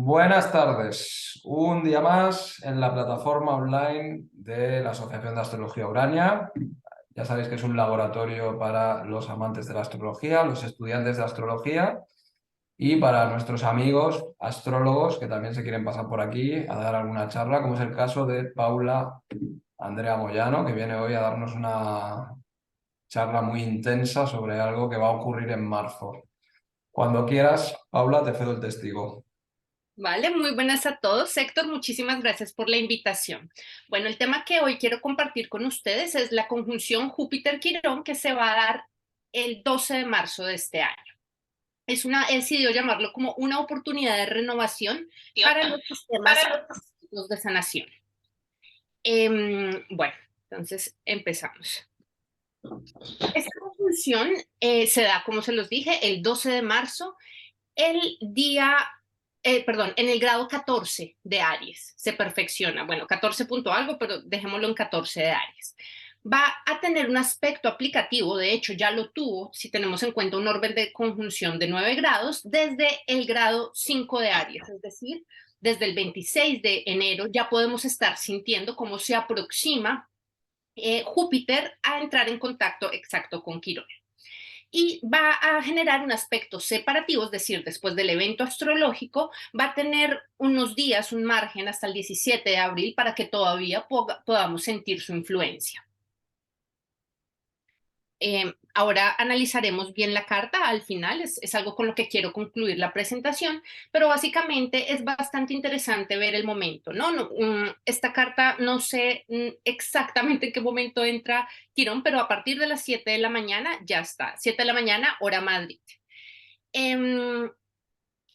Buenas tardes. Un día más en la plataforma online de la Asociación de Astrología Urania. Ya sabéis que es un laboratorio para los amantes de la astrología, los estudiantes de astrología y para nuestros amigos astrólogos que también se quieren pasar por aquí a dar alguna charla, como es el caso de Paula Andrea Moyano, que viene hoy a darnos una charla muy intensa sobre algo que va a ocurrir en marzo. Cuando quieras, Paula, te cedo el testigo. Vale, muy buenas a todos. Héctor, muchísimas gracias por la invitación. Bueno, el tema que hoy quiero compartir con ustedes es la conjunción Júpiter-Quirón que se va a dar el 12 de marzo de este año. He decidido llamarlo como una oportunidad de renovación para los sistemas Para de sanación. Bueno, entonces empezamos. Esta conjunción se da, como se los dije, el 12 de marzo el día, perdón, en el grado 14 de Aries se perfecciona. Bueno, 14 punto algo, pero dejémoslo en 14 de Aries. Va a tener un aspecto aplicativo, de hecho ya lo tuvo, si tenemos en cuenta un orden de conjunción de 9 grados, desde el grado 5 de Aries, es decir, desde el 26 de enero ya podemos estar sintiendo cómo se aproxima Júpiter a entrar en contacto exacto con Quirón y va a generar un aspecto separativo, es decir, después del evento astrológico, va a tener unos días, un margen hasta el 17 de abril para que todavía podamos sentir su influencia. Ahora analizaremos bien la carta al final, es algo con lo que quiero concluir la presentación, pero básicamente es bastante interesante ver el momento, ¿no? Esta carta no sé exactamente en qué momento entra Quirón, pero a partir de las 7 de la mañana ya está, 7 de la mañana, hora Madrid. Em,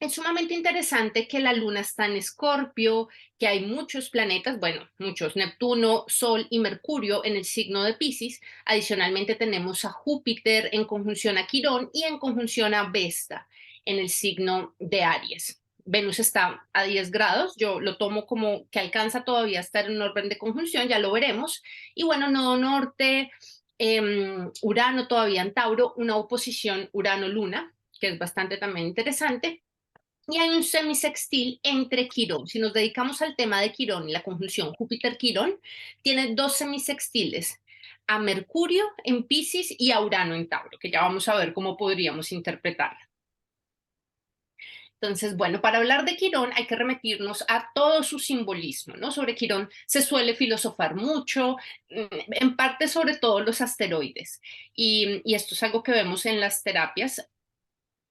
es sumamente interesante que la luna está en Escorpio, que hay muchos planetas, bueno, muchos, Neptuno, Sol y Mercurio en el signo de Piscis. Adicionalmente tenemos a Júpiter en conjunción a Quirón y en conjunción a Vesta en el signo de Aries. Venus está a 10 grados, yo lo tomo como que alcanza todavía a estar en un orden de conjunción, ya lo veremos. Y bueno, nodo norte, Urano todavía en Tauro, una oposición Urano-Luna, que es bastante también interesante. Y hay un semisextil entre Quirón. Si nos dedicamos al tema de Quirón y la conjunción Júpiter-Quirón, tiene dos semisextiles, a Mercurio en Piscis y a Urano en Tauro, que ya vamos a ver cómo podríamos interpretarla. Entonces, bueno, para hablar de Quirón hay que remitirnos a todo su simbolismo, ¿no? Sobre Quirón se suele filosofar mucho, en parte sobre todo los asteroides. Y esto es algo que vemos en las terapias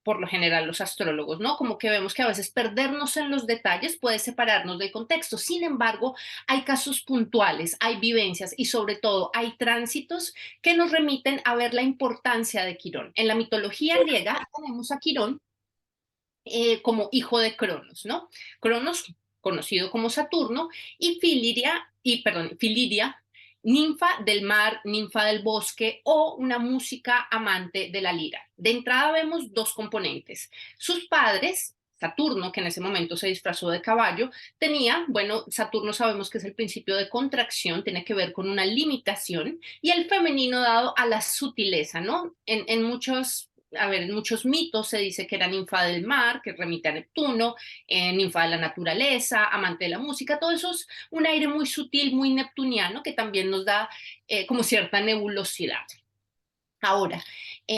por lo general los astrólogos, ¿no? Como que vemos que a veces perdernos en los detalles puede separarnos del contexto. Sin embargo, hay casos puntuales, hay vivencias y sobre todo hay tránsitos que nos remiten a ver la importancia de Quirón. En la mitología griega tenemos a Quirón como hijo de Cronos, ¿no? Cronos, conocido como Saturno, y Filidia, ninfa del mar, ninfa del bosque o una música amante de la lira. De entrada vemos dos componentes. Sus padres, Saturno, que en ese momento se disfrazó de caballo, tenía, bueno, Saturno sabemos que es el principio de contracción, tiene que ver con una limitación, y el femenino dado a la sutileza, ¿no? En muchos en muchos mitos se dice que era ninfa del mar, que remite a Neptuno, ninfa de la naturaleza, amante de la música, todo eso es un aire muy sutil, muy neptuniano, que también nos da como cierta nebulosidad. Ahora,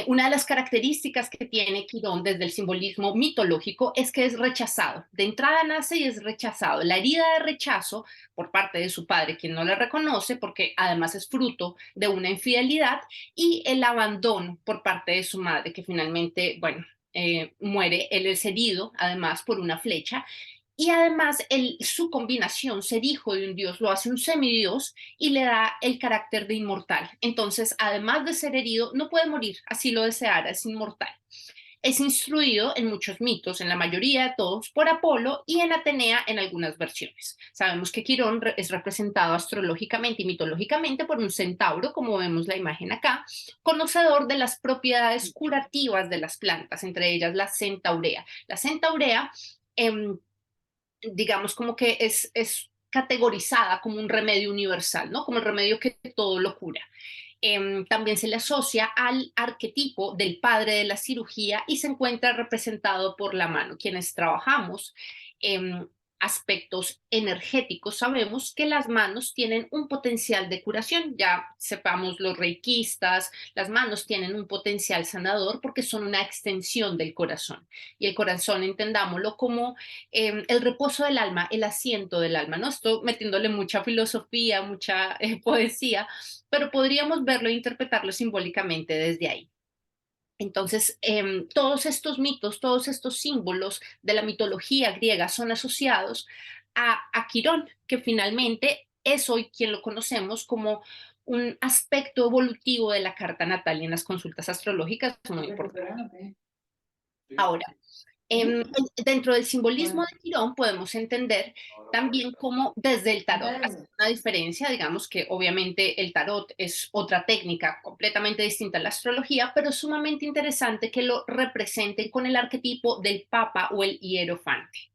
una de las características que tiene Quirón desde el simbolismo mitológico es que es rechazado. De entrada nace y es rechazado. La herida de rechazo por parte de su padre, quien no le reconoce, porque además es fruto de una infidelidad, y el abandono por parte de su madre, que finalmente, bueno, muere. Él es herido, además, por una flecha. Y además su combinación, ser hijo de un dios, lo hace un semidios y le da el carácter de inmortal. Entonces, además de ser herido, no puede morir, así lo deseara, es inmortal. Es instruido en muchos mitos, en la mayoría de todos, por Apolo y en Atenea en algunas versiones. Sabemos que Quirón es representado astrológicamente y mitológicamente por un centauro, como vemos la imagen acá, conocedor de las propiedades curativas de las plantas, entre ellas la centaurea. La centaurea digamos, como que es categorizada como un remedio universal, ¿no? Como el remedio que todo lo cura. También se le asocia al arquetipo del padre de la cirugía y se encuentra representado por la mano. Quienes trabajamos em, aspectos energéticos, sabemos que las manos tienen un potencial de curación. Ya sepamos los reikistas, las manos tienen un potencial sanador porque son una extensión del corazón. Y el corazón, entendámoslo como el reposo del alma, el asiento del alma, ¿no? Esto metiéndole mucha filosofía, mucha poesía, pero podríamos verlo e interpretarlo simbólicamente desde ahí. Entonces, todos estos mitos, todos estos símbolos de la mitología griega son asociados a Quirón, que finalmente es hoy quien lo conocemos como un aspecto evolutivo de la carta natal y en las consultas astrológicas muy importante. Ahora, dentro del simbolismo de Quirón podemos entender también cómo desde el tarot hace una diferencia, digamos que obviamente el tarot es otra técnica completamente distinta a la astrología, pero sumamente interesante que lo representen con el arquetipo del papa o el hierofante.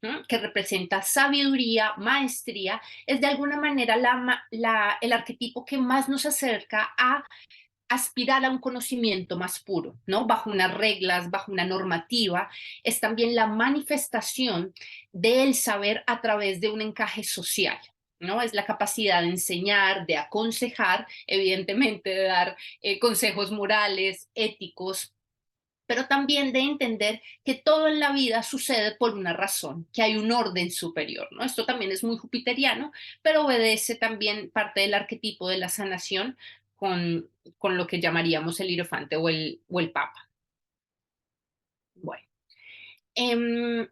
¿No? Que representa sabiduría, maestría, es de alguna manera el arquetipo que más nos acerca a aspirar a un conocimiento más puro, ¿no? Bajo unas reglas, bajo una normativa, es también la manifestación del saber a través de un encaje social. ¿No? Es la capacidad de enseñar, de aconsejar, evidentemente de dar consejos morales, éticos, pero también de entender que todo en la vida sucede por una razón, que hay un orden superior, ¿no? Esto también es muy jupiteriano, pero obedece también parte del arquetipo de la sanación con lo que llamaríamos el hierofante o el papa. Bueno. Em,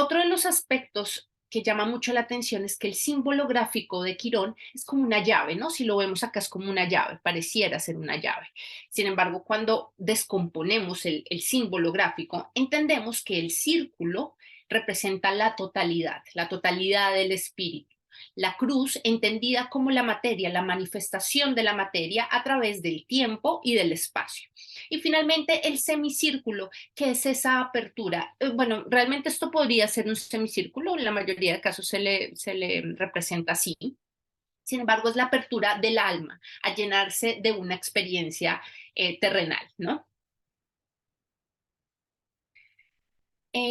Otro de los aspectos que llama mucho la atención es que el símbolo gráfico de Quirón es como una llave, ¿no? Si lo vemos acá es como una llave, pareciera ser una llave. Sin embargo, cuando descomponemos el símbolo gráfico, entendemos que el círculo representa la totalidad del espíritu. La cruz entendida como la materia, la manifestación de la materia a través del tiempo y del espacio. Y finalmente el semicírculo, que es esa apertura. Bueno, realmente esto podría ser un semicírculo, en la mayoría de casos se le representa así. Sin embargo, es la apertura del alma a llenarse de una experiencia terrenal, ¿no?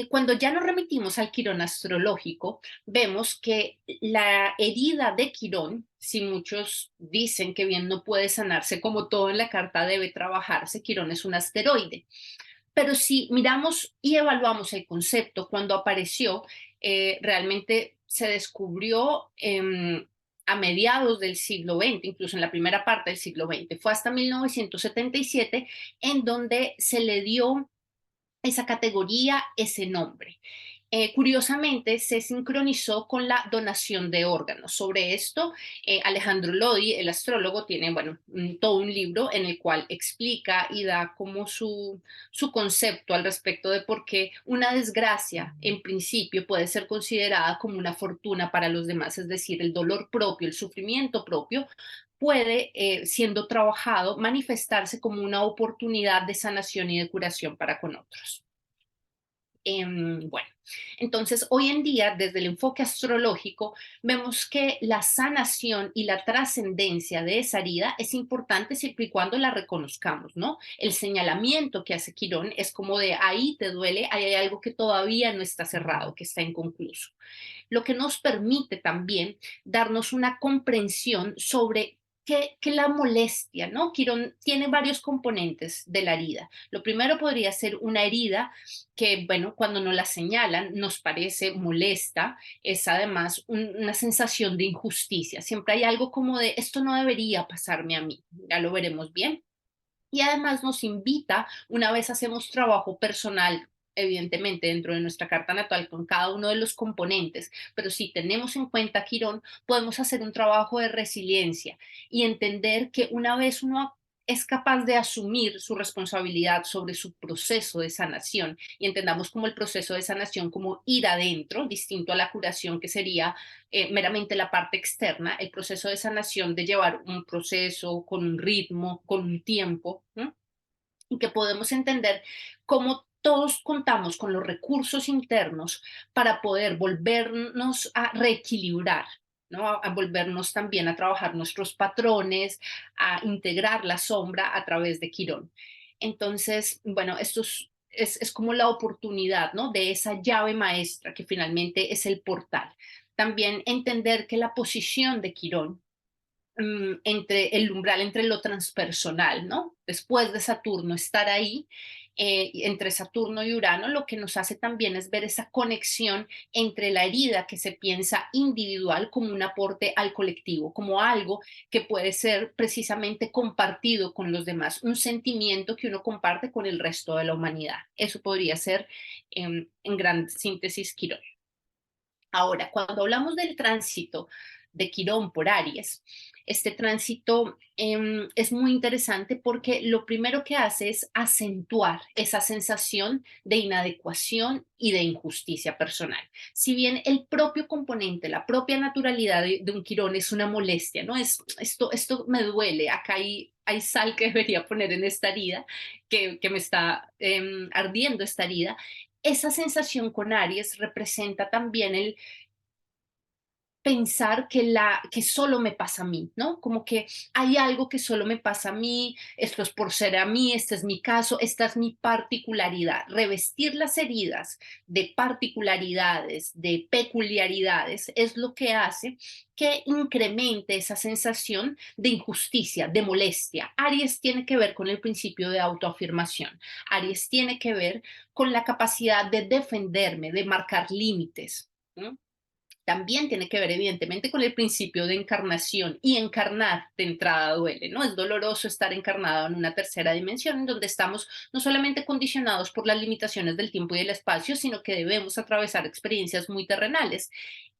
Cuando ya nos remitimos al Quirón astrológico, vemos que la herida de Quirón, si muchos dicen que bien no puede sanarse, como todo en la carta debe trabajarse, Quirón es un asteroide. Pero si miramos y evaluamos el concepto cuando apareció, realmente se descubrió a mediados del siglo XX, incluso en la primera parte del siglo XX. Fue hasta 1977 en donde se le dio esa categoría, ese nombre. Curiosamente, se sincronizó con la donación de órganos. Sobre esto, Alejandro Lodi, el astrólogo, tiene, bueno, todo un libro en el cual explica y da como su concepto al respecto de por qué una desgracia, en principio, puede ser considerada como una fortuna para los demás, es decir, el dolor propio, el sufrimiento propio, puede, siendo trabajado, manifestarse como una oportunidad de sanación y de curación para con otros. Bueno, entonces hoy en día, desde el enfoque astrológico, vemos que la sanación y la trascendencia de esa herida es importante siempre y cuando la reconozcamos, ¿no? El señalamiento que hace Quirón es como de ahí te duele, ahí hay algo que todavía no está cerrado, que está inconcluso. Lo que nos permite también darnos una comprensión sobre qué la molestia, ¿no? Quirón tiene varios componentes de la herida. Lo primero podría ser una herida que, bueno, cuando nos la señalan nos parece molesta, es además una sensación de injusticia. Siempre hay algo como de esto no debería pasarme a mí, ya lo veremos bien. Y además nos invita, una vez hacemos trabajo personal, evidentemente dentro de nuestra carta natal con cada uno de los componentes, pero si tenemos en cuenta Quirón, podemos hacer un trabajo de resiliencia y entender que una vez uno es capaz de asumir su responsabilidad sobre su proceso de sanación y entendamos como el proceso de sanación como ir adentro, distinto a la curación que sería meramente la parte externa, el proceso de sanación de llevar un proceso con un ritmo, con un tiempo, ¿no? Y que podemos entender cómo todos contamos con los recursos internos para poder volvernos a reequilibrar, ¿no? A volvernos también a trabajar nuestros patrones, a integrar la sombra a través de Quirón. Entonces, bueno, es como la oportunidad, ¿no? De esa llave maestra que finalmente es el portal. También entender que la posición de Quirón entre el umbral, entre lo transpersonal, ¿no? Después de Saturno, estar ahí, entre Saturno y Urano, lo que nos hace también es ver esa conexión entre la herida que se piensa individual como un aporte al colectivo, como algo que puede ser precisamente compartido con los demás, un sentimiento que uno comparte con el resto de la humanidad. Eso podría ser, en gran síntesis, Quirón. Ahora, cuando hablamos del tránsito de Quirón por Aries, este tránsito es muy interesante porque lo primero que hace es acentuar esa sensación de inadecuación y de injusticia personal. Si bien el propio componente, la propia naturalidad de un Quirón es una molestia, ¿no? Esto me duele, acá hay sal que debería poner en esta herida, que me está ardiendo esta herida. Esa sensación con Aries representa también el pensar que solo me pasa a mí, ¿no? Como que hay algo que solo me pasa a mí, esto es por ser a mí, este es mi caso, esta es mi particularidad. Revestir las heridas de particularidades, de peculiaridades, es lo que hace que incremente esa sensación de injusticia, de molestia. Aries tiene que ver con el principio de autoafirmación. Aries tiene que ver con la capacidad de defenderme, de marcar límites. ¿No? También tiene que ver evidentemente con el principio de encarnación, y encarnar de entrada duele, ¿no? Es doloroso estar encarnado en una tercera dimensión en donde estamos no solamente condicionados por las limitaciones del tiempo y del espacio, sino que debemos atravesar experiencias muy terrenales.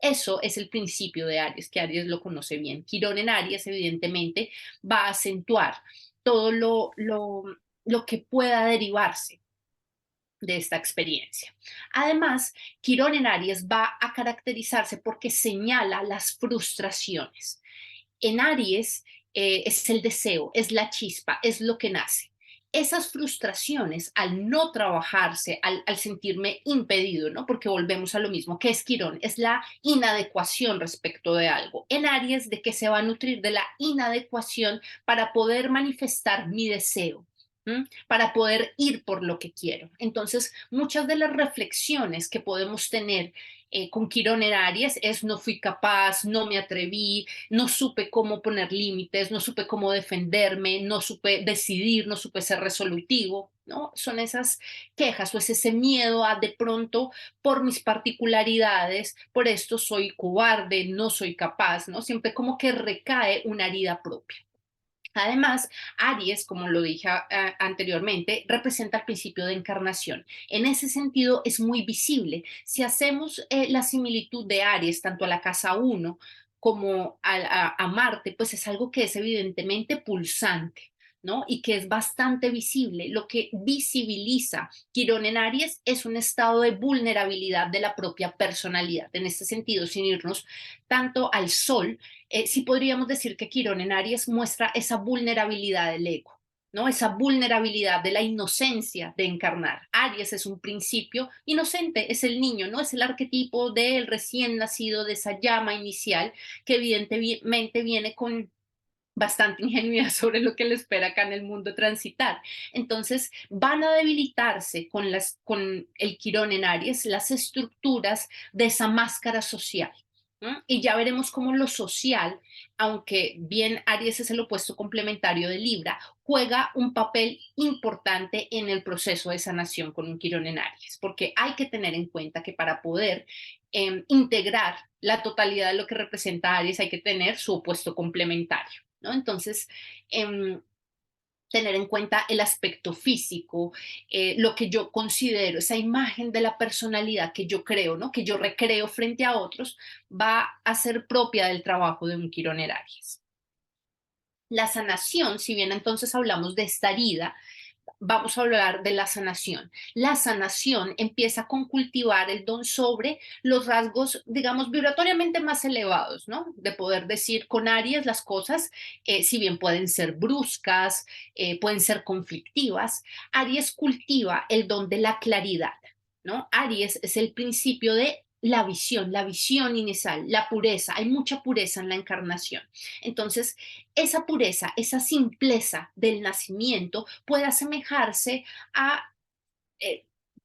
Eso es el principio de Aries, que Aries lo conoce bien. Quirón en Aries evidentemente va a acentuar todo lo que pueda derivarse de esta experiencia. Además, Quirón en Aries va a caracterizarse porque señala las frustraciones. En Aries es el deseo, es la chispa, es lo que nace. Esas frustraciones al no trabajarse, al sentirme impedido, ¿no? Porque volvemos a lo mismo, que es Quirón, es la inadecuación respecto de algo. En Aries, ¿de qué se va a nutrir? De la inadecuación para poder manifestar mi deseo, para poder ir por lo que quiero. Entonces, muchas de las reflexiones que podemos tener con Quirón en Aries es no fui capaz, no me atreví, no supe cómo poner límites, no supe cómo defenderme, no supe decidir, no supe ser resolutivo, ¿no? Son esas quejas o es ese miedo a de pronto por mis particularidades, por esto soy cobarde, no soy capaz, ¿no? Siempre como que recae una herida propia. Además, Aries, como lo dije anteriormente, representa el principio de encarnación. En ese sentido, es muy visible. Si hacemos la similitud de Aries, tanto a la casa 1 como a Marte, pues es algo que es evidentemente pulsante, ¿no? Y que es bastante visible. Lo que visibiliza Quirón en Aries es un estado de vulnerabilidad de la propia personalidad. En este sentido, sin irnos tanto al Sol, sí podríamos decir que Quirón en Aries muestra esa vulnerabilidad del ego, ¿no? Esa vulnerabilidad de la inocencia de encarnar. Aries es un principio inocente, es el niño, ¿no? Es el arquetipo del recién nacido, de esa llama inicial que evidentemente viene con bastante ingenuidad sobre lo que le espera acá en el mundo transitar. Entonces van a debilitarse con el Quirón en Aries las estructuras de esa máscara social. ¿No? Y ya veremos cómo lo social, aunque bien Aries es el opuesto complementario de Libra, juega un papel importante en el proceso de sanación con un Quirón en Aries, porque hay que tener en cuenta que para poder integrar la totalidad de lo que representa Aries hay que tener su opuesto complementario. ¿No? Entonces, tener en cuenta el aspecto físico, lo que yo considero, esa imagen de la personalidad que yo creo, ¿no? Que yo recreo frente a otros, va a ser propia del trabajo de un Quirón en Aries. La sanación, si bien entonces hablamos de esta herida, vamos a hablar de la sanación. La sanación empieza con cultivar el don sobre los rasgos, digamos, vibratoriamente más elevados, ¿no? De poder decir con Aries las cosas, si bien pueden ser bruscas, pueden ser conflictivas, Aries cultiva el don de la claridad, ¿no? Aries es el principio de la visión inicial, la pureza, hay mucha pureza en la encarnación. Entonces, esa pureza, esa simpleza del nacimiento puede asemejarse a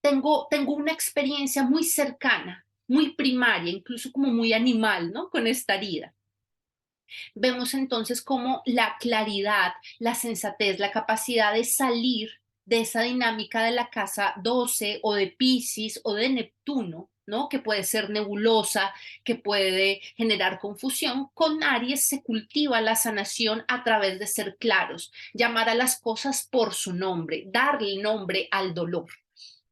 tengo una experiencia muy cercana, muy primaria, incluso como muy animal, ¿no? Con esta herida. Vemos entonces cómo la claridad, la sensatez, la capacidad de salir de esa dinámica de la casa 12 o de Piscis o de Neptuno, ¿no? Que puede ser nebulosa, que puede generar confusión, con Aries se cultiva la sanación a través de ser claros, llamar a las cosas por su nombre, darle nombre al dolor.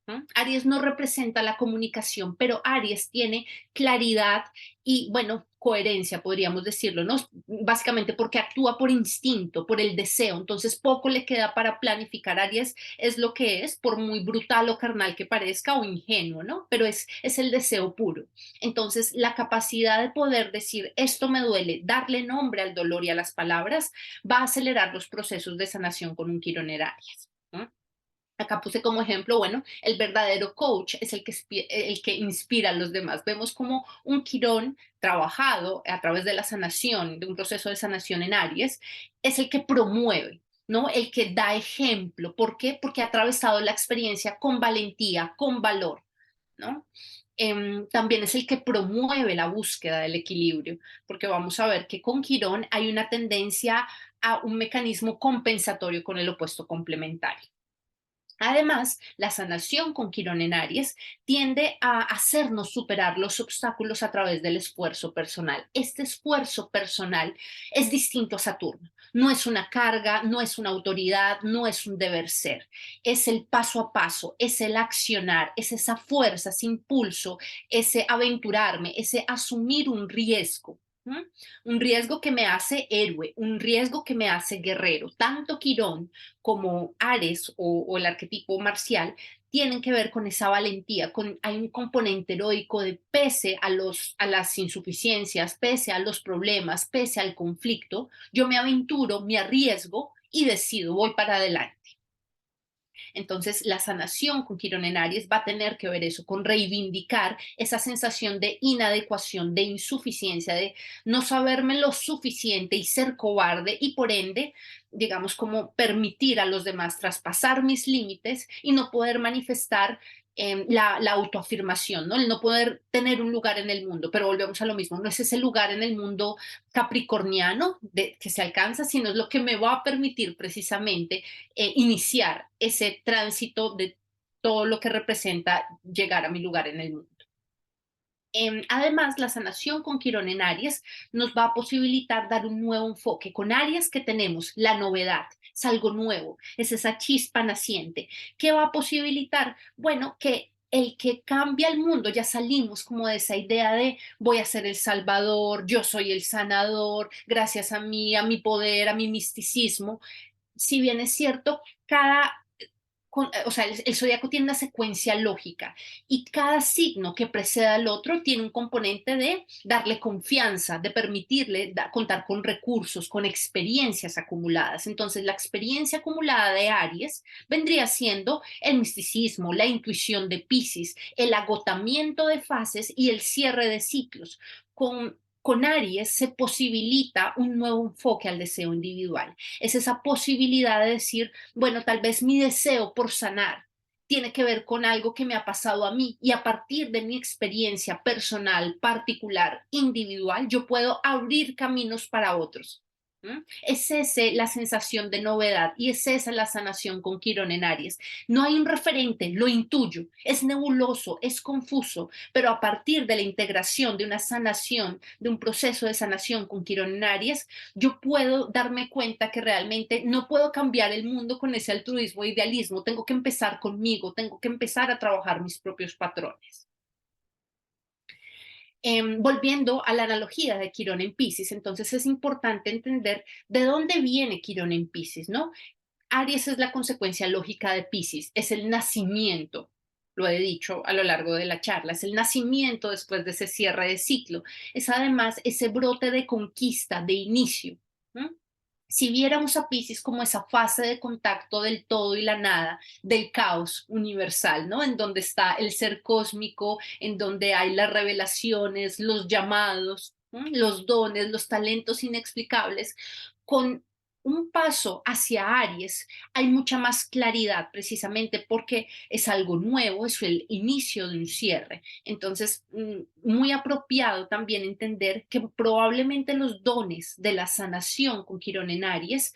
¿Mm? Aries no representa la comunicación, pero Aries tiene claridad y, bueno, coherencia, podríamos decirlo, ¿no? Básicamente porque actúa por instinto, por el deseo, entonces poco le queda para planificar. Aries es lo que es, por muy brutal o carnal que parezca o ingenuo, ¿no? Pero es el deseo puro. Entonces, la capacidad de poder decir, esto me duele, darle nombre al dolor y a las palabras, va a acelerar los procesos de sanación con un Quirón en Aries. ¿No? Acá puse como ejemplo, bueno, el verdadero coach es el que inspira a los demás. Vemos como un Quirón trabajado a través de la sanación, de un proceso de sanación en Aries, es el que promueve, ¿no? El que da ejemplo. ¿Por qué? Porque ha atravesado la experiencia con valentía, con valor, ¿no? También es el que promueve la búsqueda del equilibrio, porque vamos a ver que con Quirón hay una tendencia a un mecanismo compensatorio con el opuesto complementario. Además, la sanación con Quirón en Aries tiende a hacernos superar los obstáculos a través del esfuerzo personal. Este esfuerzo personal es distinto a Saturno. No es una carga, no es una autoridad, no es un deber ser. Es el paso a paso, es el accionar, es esa fuerza, ese impulso, ese aventurarme, ese asumir un riesgo. ¿Mm? Un riesgo que me hace héroe, un riesgo que me hace guerrero. Tanto Quirón como Ares o el arquetipo marcial tienen que ver con esa valentía, hay un componente heroico de pese a las insuficiencias, pese a los problemas, pese al conflicto, yo me aventuro, me arriesgo y decido, voy para adelante. Entonces, la sanación con Quirón en Aries va a tener que ver eso, con reivindicar esa sensación de inadecuación, de insuficiencia, de no saberme lo suficiente y ser cobarde y por ende, digamos, como permitir a los demás traspasar mis límites y no poder manifestar la autoafirmación, ¿no? El no poder tener un lugar en el mundo, pero volvemos a lo mismo, no es ese lugar en el mundo capricorniano que se alcanza, sino es lo que me va a permitir precisamente iniciar ese tránsito de todo lo que representa llegar a mi lugar en el mundo. Además, la sanación con Quirón en Aries nos va a posibilitar dar un nuevo enfoque. Con Aries que tenemos la novedad, es algo nuevo, es esa chispa naciente. ¿Qué va a posibilitar? Bueno, que el que cambia el mundo, ya salimos como de esa idea de voy a ser el salvador, yo soy el sanador, gracias a mí, a mi poder, a mi misticismo. Si bien es cierto, o sea, el zodiaco tiene una secuencia lógica y cada signo que preceda al otro tiene un componente de darle confianza, de permitirle contar con recursos, con experiencias acumuladas. Entonces, la experiencia acumulada de Aries vendría siendo el misticismo, la intuición de Piscis, el agotamiento de fases y el cierre de ciclos. Con Aries se posibilita un nuevo enfoque al deseo individual. Es esa posibilidad de decir, bueno, tal vez mi deseo por sanar tiene que ver con algo que me ha pasado a mí y a partir de mi experiencia personal, particular, individual, yo puedo abrir caminos para otros. ¿Mm? Es esa la sensación de novedad y es esa la sanación con Quirón en Aries. No hay un referente, lo intuyo, es nebuloso, es confuso, pero a partir de la integración de una sanación, de un proceso de sanación con Quirón en Aries, yo puedo darme cuenta que realmente no puedo cambiar el mundo con ese altruismo e idealismo, tengo que empezar conmigo, tengo que empezar a trabajar mis propios patrones. Volviendo a la analogía de Quirón en Piscis, entonces es importante entender de dónde viene Quirón en Piscis, ¿no? Aries es la consecuencia lógica de Piscis, es el nacimiento, lo he dicho a lo largo de la charla, es el nacimiento después de ese cierre de ciclo, es además ese brote de conquista, de inicio. ¿No? Si viéramos a Piscis como esa fase de contacto del todo y la nada, del caos universal, ¿no? En donde está el ser cósmico, en donde hay las revelaciones, los llamados, ¿no? Los dones, los talentos inexplicables, con un paso hacia Aries hay mucha más claridad precisamente porque es algo nuevo, es el inicio de un cierre. Entonces, muy apropiado también entender que probablemente los dones de la sanación con Quirón en Aries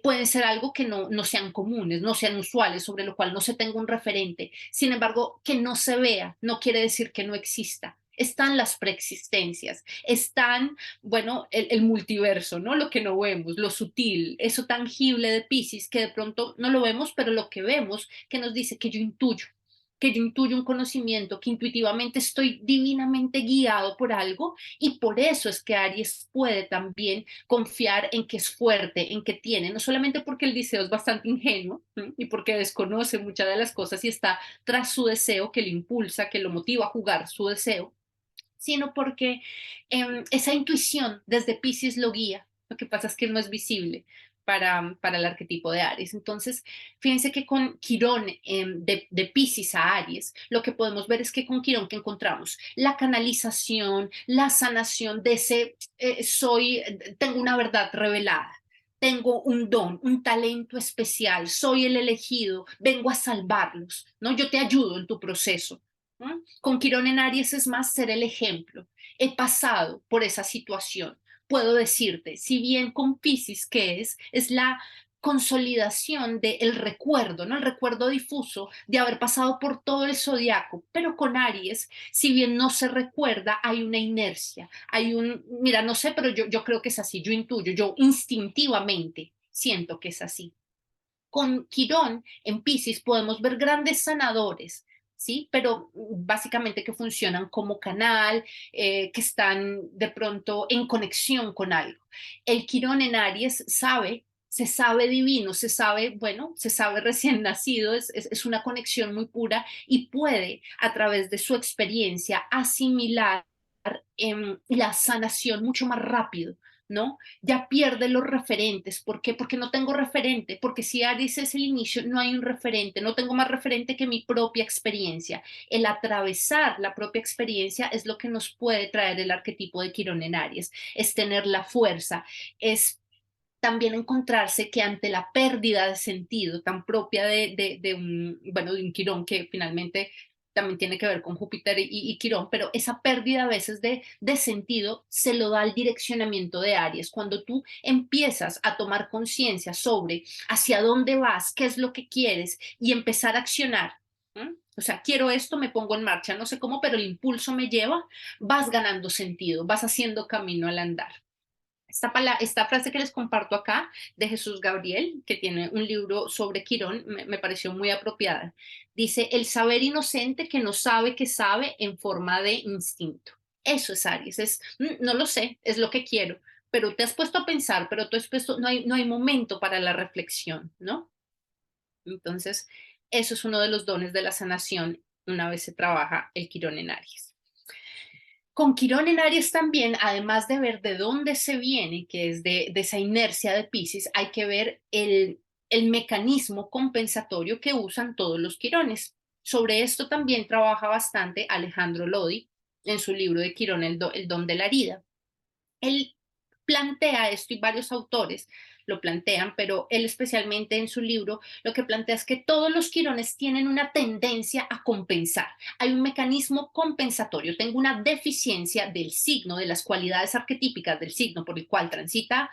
pueden ser algo que no sean comunes, no sean usuales, sobre lo cual no se tenga un referente. Sin embargo, que no se vea no quiere decir que no exista. Están las preexistencias, están, bueno, el multiverso, ¿no? Lo que no vemos, lo sutil, eso tangible de Piscis que de pronto no lo vemos, pero lo que vemos que nos dice que yo intuyo un conocimiento, que intuitivamente estoy divinamente guiado por algo y por eso es que Aries puede también confiar en que es fuerte, en que tiene, no solamente porque el deseo es bastante ingenuo, ¿sí? Y porque desconoce muchas de las cosas y está tras su deseo que le impulsa, que lo motiva a jugar su deseo, sino porque esa intuición desde Pisces lo guía. Lo que pasa es que no es visible para el arquetipo de Aries. Entonces, fíjense que con Quirón de Pisces a Aries, lo que podemos ver es que con Quirón que encontramos la canalización, la sanación de ese tengo una verdad revelada. Tengo un don, un talento especial, soy el elegido, vengo a salvarlos, ¿no? Yo te ayudo en tu proceso. ¿No? Con Quirón en Aries es más ser el ejemplo. He pasado por esa situación. Puedo decirte, si bien con Piscis, ¿qué es la consolidación del recuerdo, ¿no? El recuerdo difuso de haber pasado por todo el zodiaco, pero con Aries, si bien no se recuerda, hay una inercia, hay mira, no sé, pero yo creo que es así, yo intuyo, yo instintivamente siento que es así. Con Quirón en Piscis podemos ver grandes sanadores, ¿sí? Pero básicamente que funcionan como canal, que están de pronto en conexión con algo. El Quirón en Aries se sabe divino, se sabe, bueno, se sabe recién nacido, es una conexión muy pura y puede a través de su experiencia asimilar la sanación mucho más rápido, ¿no? Ya pierde los referentes. ¿Por qué? Porque no tengo referente, porque si Aries es el inicio, no hay un referente, no tengo más referente que mi propia experiencia. El atravesar la propia experiencia es lo que nos puede traer el arquetipo de Quirón en Aries, es tener la fuerza, es también encontrarse que ante la pérdida de sentido tan propia bueno, de un Quirón que finalmente también tiene que ver con Júpiter y Quirón, pero esa pérdida a veces de sentido se lo da el direccionamiento de Aries. Cuando tú empiezas a tomar conciencia sobre hacia dónde vas, qué es lo que quieres y empezar a accionar. ¿Mm? O sea, quiero esto, me pongo en marcha, no sé cómo, pero el impulso me lleva, vas ganando sentido, vas haciendo camino al andar. Esta frase que les comparto acá de Jesús Gabriel, que tiene un libro sobre Quirón, me pareció muy apropiada. Dice, el saber inocente que no sabe que sabe en forma de instinto. Eso es Aries, no lo sé, es lo que quiero, pero te has puesto a pensar, pero tú has puesto, no hay momento para la reflexión, ¿no? Entonces, eso es uno de los dones de la sanación una vez se trabaja el Quirón en Aries. Con Quirón en Aries también, además de ver de dónde se viene, que es de esa inercia de Pisces, hay que ver el mecanismo compensatorio que usan todos los Quirones. Sobre esto también trabaja bastante Alejandro Lodi en su libro de Quirón, el don de la herida. Él plantea esto y varios autores lo plantean, pero él especialmente en su libro lo que plantea es que todos los quirones tienen una tendencia a compensar. Hay un mecanismo compensatorio. Tengo una deficiencia del signo, de las cualidades arquetípicas del signo por el cual transita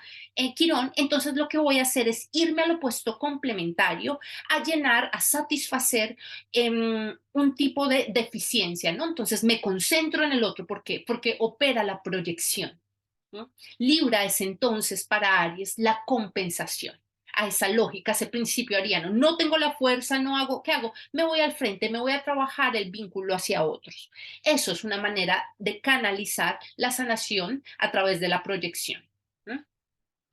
Quirón, entonces lo que voy a hacer es irme al opuesto complementario, a llenar, a satisfacer un tipo de deficiencia, ¿no? Entonces me concentro en el otro. ¿Por qué? Porque opera la proyección. ¿No? Libra es entonces para Aries la compensación a esa lógica, a ese principio ariano. No tengo la fuerza, no hago, ¿qué hago? Me voy al frente, me voy a trabajar el vínculo hacia otros. Eso es una manera de canalizar la sanación a través de la proyección. ¿No?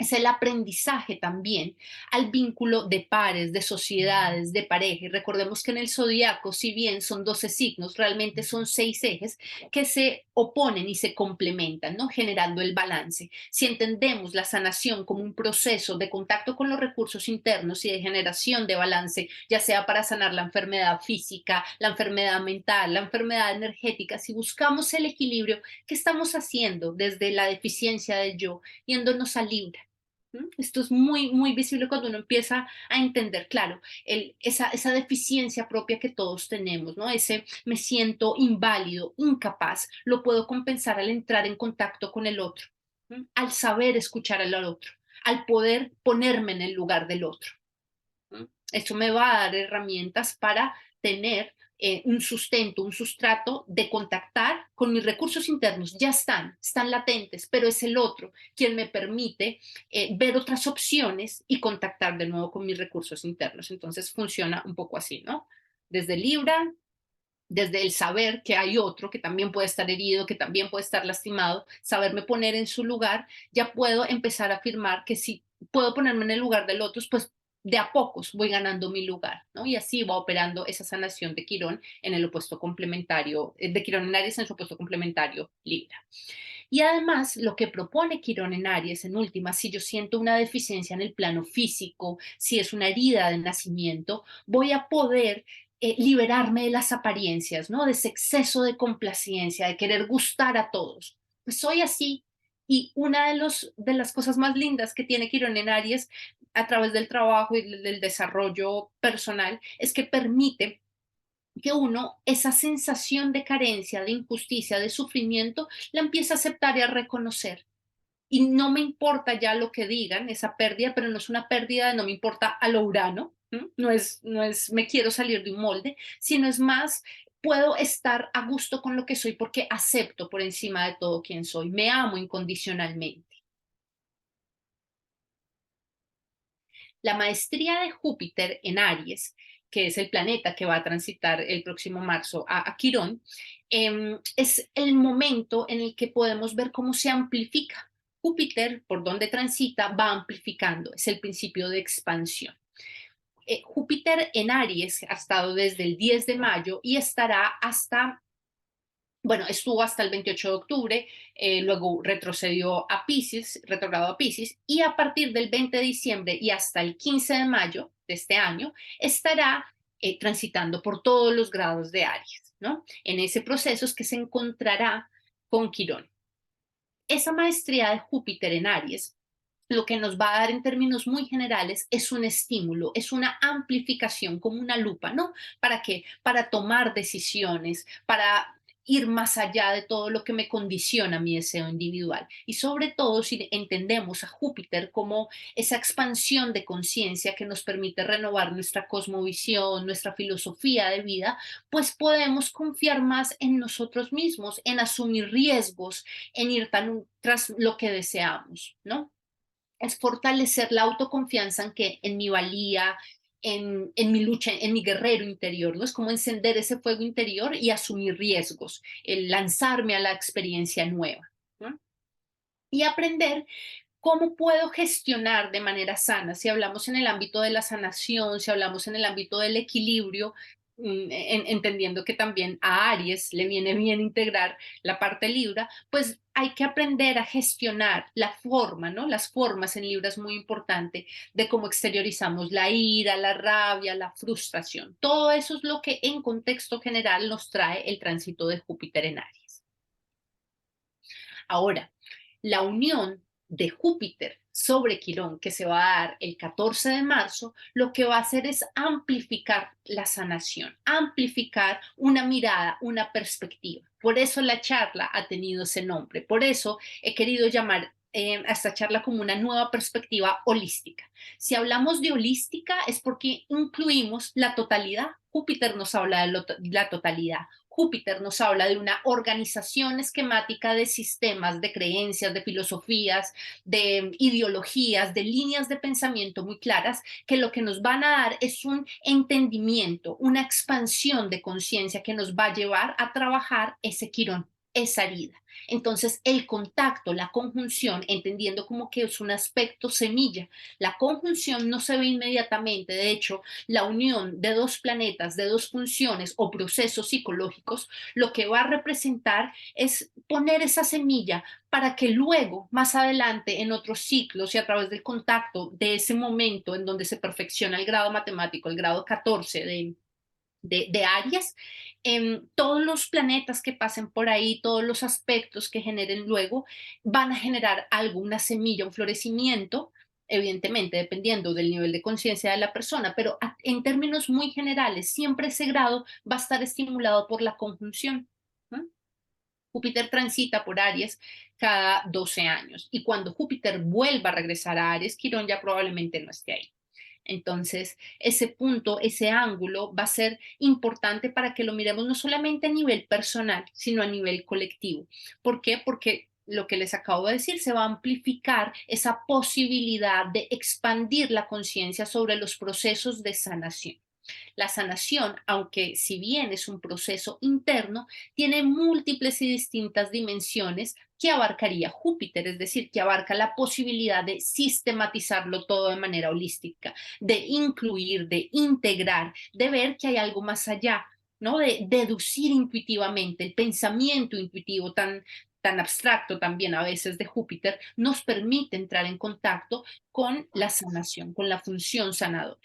Es el aprendizaje también al vínculo de pares, de sociedades, de pareja. Y recordemos que en el zodiaco, si bien son 12 signos, realmente son 6 ejes que se oponen y se complementan, ¿no? Generando el balance. Si entendemos la sanación como un proceso de contacto con los recursos internos y de generación de balance, ya sea para sanar la enfermedad física, la enfermedad mental, la enfermedad energética, si buscamos el equilibrio, ¿qué estamos haciendo desde la deficiencia del yo? Yéndonos a Libra. ¿Mm? Esto es muy, muy visible cuando uno empieza a entender, claro, esa deficiencia propia que todos tenemos, ¿no? Ese me siento inválido, incapaz, lo puedo compensar al entrar en contacto con el otro, ¿m? Al saber escuchar al otro, al poder ponerme en el lugar del otro. Esto me va a dar herramientas para tener un sustento, un sustrato de contactar con mis recursos internos. Ya están latentes, pero es el otro quien me permite ver otras opciones y contactar de nuevo con mis recursos internos. Entonces funciona un poco así, ¿no? Desde Libra, desde el saber que hay otro que también puede estar herido, que también puede estar lastimado, saberme poner en su lugar, ya puedo empezar a afirmar que si puedo ponerme en el lugar del otro, pues de a pocos voy ganando mi lugar, ¿no? Y así va operando esa sanación de Quirón en el opuesto complementario, de Quirón en Aries en su opuesto complementario Libra. Y además, lo que propone Quirón en Aries, en última, si yo siento una deficiencia en el plano físico, si es una herida de nacimiento, voy a poder liberarme de las apariencias, ¿no? De ese exceso de complacencia, de querer gustar a todos. Pues soy así. Y una de las cosas más lindas que tiene Quirón en Aries a través del trabajo y del desarrollo personal es que permite que uno esa sensación de carencia, de injusticia, de sufrimiento, la empieza a aceptar y a reconocer. Y no me importa ya lo que digan, esa pérdida, pero no es una pérdida de no me importa a lo Urano, ¿m? No es me quiero salir de un molde, sino es más, puedo estar a gusto con lo que soy porque acepto por encima de todo quien soy, me amo incondicionalmente. La maestría de Júpiter en Aries, que es el planeta que va a transitar el próximo marzo a Quirón, es el momento en el que podemos ver cómo se amplifica. Júpiter, por donde transita, va amplificando, es el principio de expansión. Júpiter en Aries ha estado desde el 10 de mayo y estará hasta bueno, estuvo hasta el 28 de octubre, luego retrocedió a Pisces, retrogradó a Pisces, y a partir del 20 de diciembre y hasta el 15 de mayo de este año estará transitando por todos los grados de Aries, ¿no? En ese proceso es que se encontrará con Quirón. Esa maestría de Júpiter en Aries lo que nos va a dar en términos muy generales es un estímulo, es una amplificación como una lupa, ¿no? ¿Para qué? Para tomar decisiones, para ir más allá de todo lo que me condiciona mi deseo individual. Y sobre todo si entendemos a Júpiter como esa expansión de conciencia que nos permite renovar nuestra cosmovisión, nuestra filosofía de vida, pues podemos confiar más en nosotros mismos, en asumir riesgos, en ir tras lo que deseamos, ¿no? Es fortalecer la autoconfianza en mi valía, en mi lucha, en mi guerrero interior, ¿no? Es como encender ese fuego interior y asumir riesgos, el lanzarme a la experiencia nueva, ¿no? Y aprender cómo puedo gestionar de manera sana, si hablamos en el ámbito de la sanación, si hablamos en el ámbito del equilibrio, entendiendo que también a Aries le viene bien integrar la parte Libra, pues hay que aprender a gestionar la forma, ¿no? Las formas en Libra es muy importante de cómo exteriorizamos la ira, la rabia, la frustración. Todo eso es lo que en contexto general nos trae el tránsito de Júpiter en Aries. Ahora, la unión de Júpiter sobre Quirón, que se va a dar el 14 de marzo, lo que va a hacer es amplificar la sanación, amplificar una mirada, una perspectiva. Por eso la charla ha tenido ese nombre, por eso he querido llamar a esta charla como una nueva perspectiva holística. Si hablamos de holística es porque incluimos la totalidad. Júpiter nos habla de la totalidad. Júpiter nos habla de una organización esquemática de sistemas, de creencias, de filosofías, de ideologías, de líneas de pensamiento muy claras, que lo que nos van a dar es un entendimiento, una expansión de conciencia que nos va a llevar a trabajar ese quirón, esa herida. Entonces, el contacto, la conjunción, entendiendo como que es un aspecto semilla, la conjunción no se ve inmediatamente, de hecho, la unión de dos planetas, de dos funciones o procesos psicológicos, lo que va a representar es poner esa semilla para que luego, más adelante, en otros ciclos y a través del contacto de ese momento en donde se perfecciona el grado matemático, el grado 14 de Aries, todos los planetas que pasen por ahí, todos los aspectos que generen luego, van a generar alguna semilla, un florecimiento evidentemente, dependiendo del nivel de conciencia de la persona, pero en términos muy generales, siempre ese grado va a estar estimulado por la conjunción. ¿No? Júpiter transita por Aries cada 12 años y cuando Júpiter vuelva a regresar a Aries, Quirón ya probablemente no esté ahí. Entonces, ese punto, ese ángulo va a ser importante para que lo miremos no solamente a nivel personal, sino a nivel colectivo. ¿Por qué? Porque lo que les acabo de decir, se va a amplificar esa posibilidad de expandir la conciencia sobre los procesos de sanación. La sanación, aunque si bien es un proceso interno, tiene múltiples y distintas dimensiones que abarcaría Júpiter, es decir, que abarca la posibilidad de sistematizarlo todo de manera holística, de incluir, de integrar, de ver que hay algo más allá, ¿no? De deducir intuitivamente, el pensamiento intuitivo tan abstracto también a veces de Júpiter, nos permite entrar en contacto con la sanación, con la función sanadora.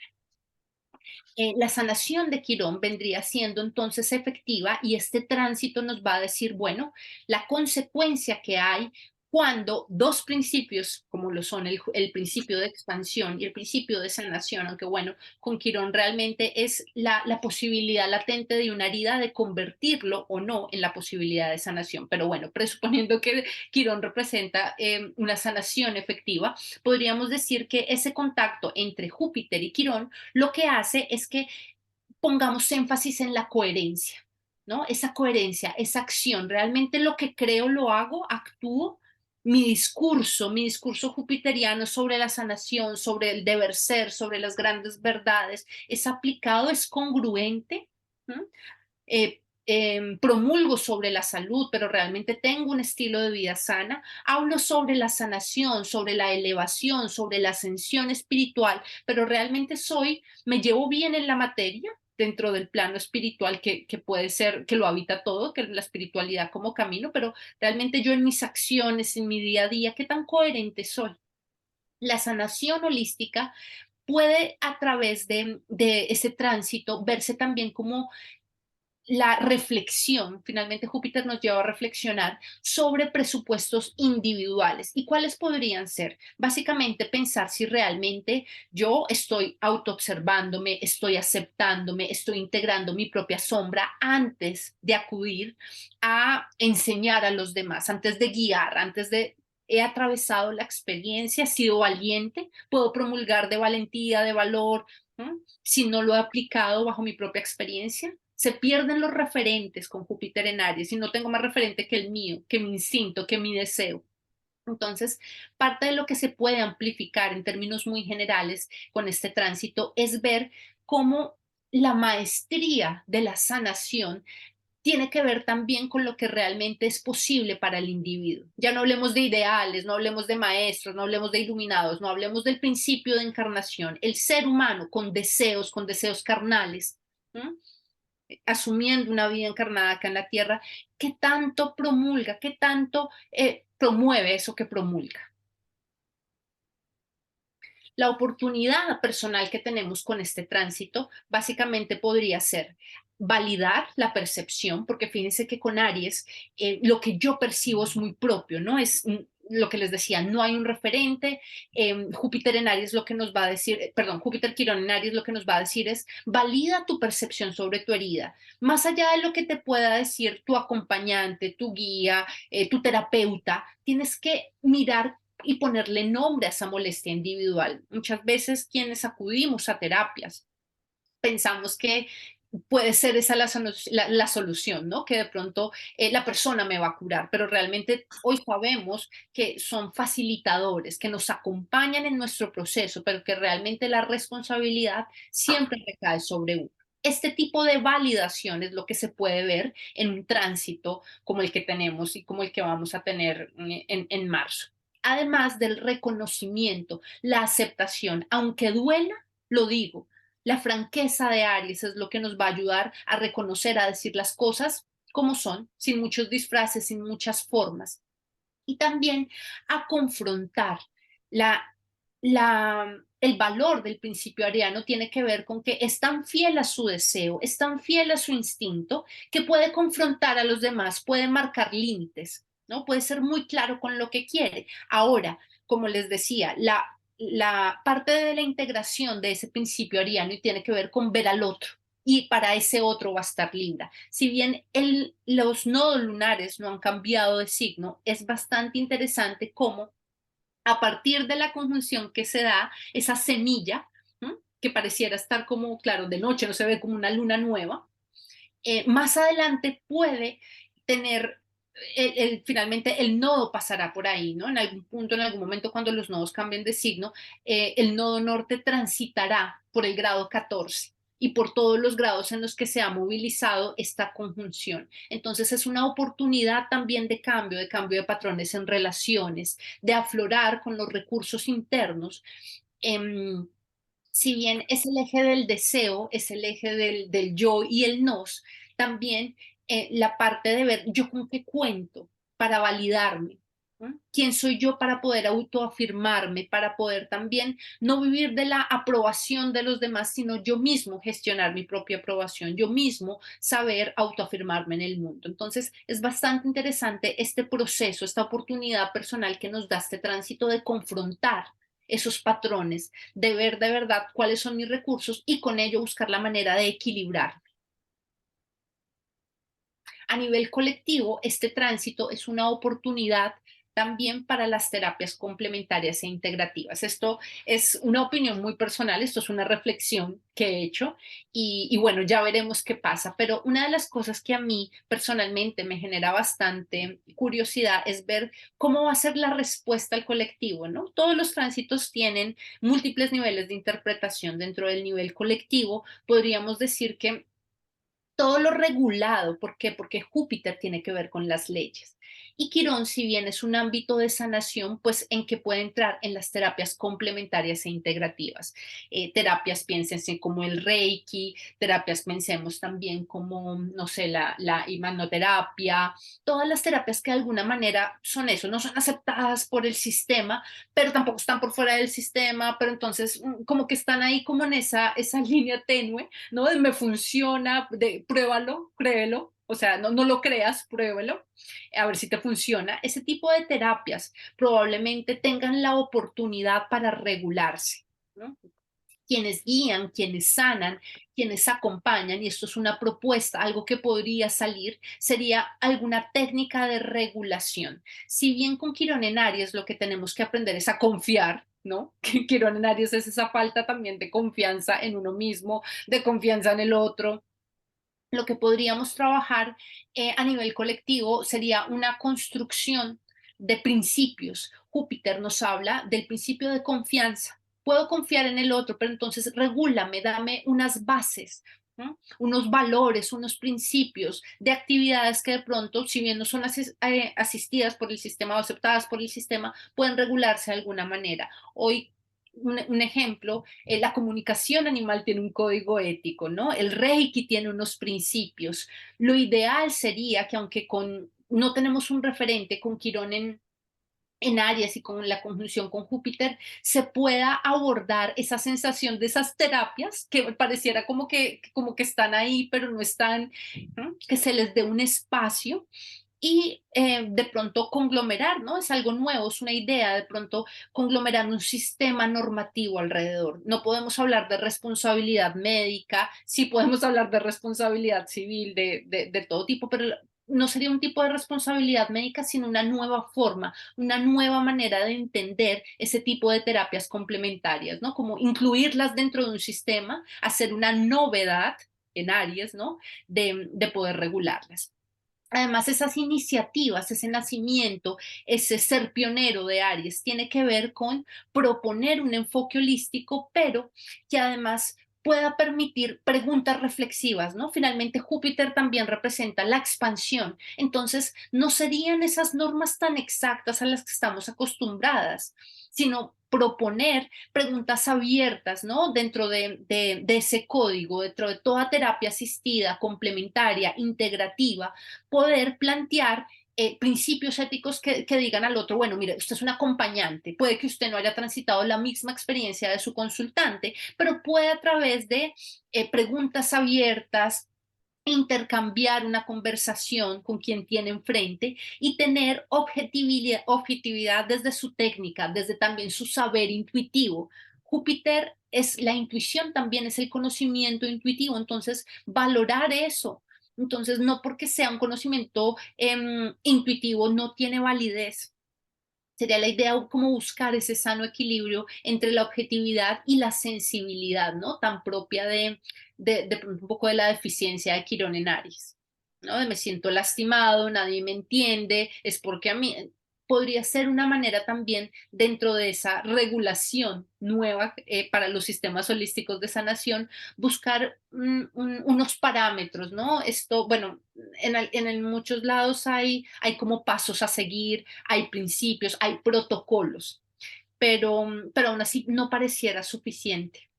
La sanación de Quirón vendría siendo entonces efectiva y este tránsito nos va a decir, bueno, la consecuencia que hay cuando dos principios, como lo son el principio de expansión y el principio de sanación, aunque bueno, con Quirón realmente es la posibilidad latente de una herida de convertirlo o no en la posibilidad de sanación. Pero bueno, presuponiendo que Quirón representa una sanación efectiva, podríamos decir que ese contacto entre Júpiter y Quirón lo que hace es que pongamos énfasis en la coherencia, ¿no? Esa coherencia, esa acción, realmente lo que creo lo hago, actúo. Mi discurso jupiteriano sobre la sanación, sobre el deber ser, sobre las grandes verdades, es aplicado, es congruente. ¿No? Promulgo sobre la salud, pero realmente tengo un estilo de vida sana, hablo sobre la sanación, sobre la elevación, sobre la ascensión espiritual, pero realmente me llevo bien en la materia dentro del plano espiritual que puede ser, que lo habita todo, que es la espiritualidad como camino, pero realmente yo en mis acciones, en mi día a día, ¿qué tan coherente soy? La sanación holística puede a través de ese tránsito verse también como la reflexión, finalmente Júpiter nos lleva a reflexionar sobre presupuestos individuales. ¿Y cuáles podrían ser? Básicamente pensar si realmente yo estoy autoobservándome, estoy aceptándome, estoy integrando mi propia sombra antes de acudir a enseñar a los demás, antes de guiar, antes de he atravesado la experiencia, he sido valiente, puedo promulgar de valentía, de valor, ¿no? Si no lo he aplicado bajo mi propia experiencia. Se pierden los referentes con Júpiter en Aries y no tengo más referente que el mío, que mi instinto, que mi deseo. Entonces, parte de lo que se puede amplificar en términos muy generales con este tránsito es ver cómo la maestría de la sanación tiene que ver también con lo que realmente es posible para el individuo. Ya no hablemos de ideales, no hablemos de maestros, no hablemos de iluminados, no hablemos del principio de encarnación. El ser humano con deseos carnales, ¿no? Asumiendo una vida encarnada acá en la tierra, ¿qué tanto promulga, qué tanto promueve eso que promulga? La oportunidad personal que tenemos con este tránsito básicamente podría ser validar la percepción, porque fíjense que con Aries lo que yo percibo es muy propio, ¿no? Es lo que les decía, no hay un referente. Júpiter en Aries lo que nos va a decir, perdón, Júpiter Quirón en Aries lo que nos va a decir es valida tu percepción sobre tu herida, más allá de lo que te pueda decir tu acompañante, tu guía, tu terapeuta, tienes que mirar y ponerle nombre a esa molestia individual. Muchas veces quienes acudimos a terapias pensamos que puede ser esa la solución, ¿no? Que de pronto la persona me va a curar, pero realmente hoy sabemos que son facilitadores, que nos acompañan en nuestro proceso, pero que realmente la responsabilidad siempre recae sobre uno. Este tipo de validación es lo que se puede ver en un tránsito como el que tenemos y como el que vamos a tener en marzo. Además del reconocimiento, la aceptación, aunque duela, lo digo, la franqueza de Aries es lo que nos va a ayudar a reconocer, a decir las cosas como son, sin muchos disfraces, sin muchas formas. Y también a confrontar la, el valor del principio ariano tiene que ver con que es tan fiel a su deseo, es tan fiel a su instinto, que puede confrontar a los demás, puede marcar límites, ¿no? Puede ser muy claro con lo que quiere. Ahora, como les decía, la parte de la integración de ese principio ariano y tiene que ver con ver al otro. Y para ese otro va a estar Libra. Si bien los nodos lunares no han cambiado de signo, es bastante interesante cómo a partir de la conjunción que se da, esa semilla, ¿no?, que pareciera estar como, claro, de noche no se ve como una luna nueva, más adelante puede tener, finalmente el nodo pasará por ahí, ¿no? En algún punto, en algún momento, cuando los nodos cambien de signo, el nodo norte transitará por el grado 14 y por todos los grados en los que se ha movilizado esta conjunción. Entonces es una oportunidad también de cambio de patrones en relaciones, de aflorar con los recursos internos. em, si bien es el eje del deseo, es el eje del yo y el nos, también la parte de ver yo con qué cuento para validarme. ¿No? ¿Quién soy yo para poder autoafirmarme, para poder también no vivir de la aprobación de los demás, sino yo mismo gestionar mi propia aprobación, yo mismo saber autoafirmarme en el mundo? Entonces es bastante interesante este proceso, esta oportunidad personal que nos da este tránsito de confrontar esos patrones, de ver de verdad cuáles son mis recursos y con ello buscar la manera de equilibrar. A nivel colectivo, este tránsito es una oportunidad también para las terapias complementarias e integrativas. Esto es una opinión muy personal, esto es una reflexión que he hecho y bueno, ya veremos qué pasa, pero una de las cosas que a mí personalmente me genera bastante curiosidad es ver cómo va a ser la respuesta al colectivo, ¿no? Todos los tránsitos tienen múltiples niveles de interpretación. Dentro del nivel colectivo podríamos decir que todo lo regulado. ¿Por qué? Porque Júpiter tiene que ver con las leyes. Y Quirón, si bien es un ámbito de sanación, pues en que puede entrar en las terapias complementarias e integrativas. Terapias, piénsense como el Reiki, terapias, pensemos también como, no sé, la hipnoterapia, todas las terapias que de alguna manera son eso, no son aceptadas por el sistema, pero tampoco están por fuera del sistema, pero entonces como que están ahí como en esa línea tenue, ¿no? De me funciona, de pruébalo, créelo, o sea, no lo creas, pruébalo, a ver si te funciona. Ese tipo de terapias probablemente tengan la oportunidad para regularse, ¿no? Quienes guían, quienes sanan, quienes acompañan, y esto es una propuesta, algo que podría salir, sería alguna técnica de regulación. Si bien con Quirón en Aries lo que tenemos que aprender es a confiar, ¿no? Que Quirón en Aries es esa falta también de confianza en uno mismo, de confianza en el otro. Lo que podríamos trabajar a nivel colectivo sería una construcción de principios. Júpiter nos habla del principio de confianza. Puedo confiar en el otro, pero entonces regúlame, dame unas bases, ¿no? Unos valores, unos principios de actividades que de pronto, si bien no son asistidas por el sistema o aceptadas por el sistema, pueden regularse de alguna manera. Hoy un ejemplo, la comunicación animal tiene un código ético, ¿no? El Reiki tiene unos principios. Lo ideal sería que aunque no tenemos un referente con Quirón en Aries y con la conjunción con Júpiter, se pueda abordar esa sensación de esas terapias que pareciera como que están ahí, pero no están, ¿no? Que se les dé un espacio y de pronto conglomerar, ¿no? Es algo nuevo, es una idea, de pronto conglomerar un sistema normativo alrededor. No podemos hablar de responsabilidad médica, sí podemos hablar de responsabilidad civil de todo tipo, pero no sería un tipo de responsabilidad médica, sino una nueva forma, una nueva manera de entender ese tipo de terapias complementarias, ¿no? Como incluirlas dentro de un sistema, hacer una novedad en áreas, ¿no? De poder regularlas. Además, esas iniciativas, ese nacimiento, ese ser pionero de Aries, tiene que ver con proponer un enfoque holístico, pero que además pueda permitir preguntas reflexivas, ¿no? Finalmente, Júpiter también representa la expansión. Entonces, no serían esas normas tan exactas a las que estamos acostumbradas, sino proponer preguntas abiertas, ¿no? Dentro de ese código, dentro de toda terapia asistida, complementaria, integrativa, poder plantear principios éticos que digan al otro, bueno, mire, usted es un acompañante, puede que usted no haya transitado la misma experiencia de su consultante, pero puede a través de preguntas abiertas, intercambiar una conversación con quien tiene enfrente y tener objetividad desde su técnica, desde también su saber intuitivo. Júpiter es la intuición, también es el conocimiento intuitivo, entonces valorar eso. Entonces, no porque sea un conocimiento intuitivo no tiene validez. Sería la idea como buscar ese sano equilibrio entre la objetividad y la sensibilidad, ¿no? Tan propia de un poco de la deficiencia de Quirón en Aries, ¿no? De me siento lastimado, nadie me entiende, es porque a mí podría ser una manera también dentro de esa regulación nueva para los sistemas holísticos de sanación, buscar unos parámetros, ¿no? Esto, bueno, en muchos lados hay como pasos a seguir, hay principios, hay protocolos, pero aún así no pareciera suficiente.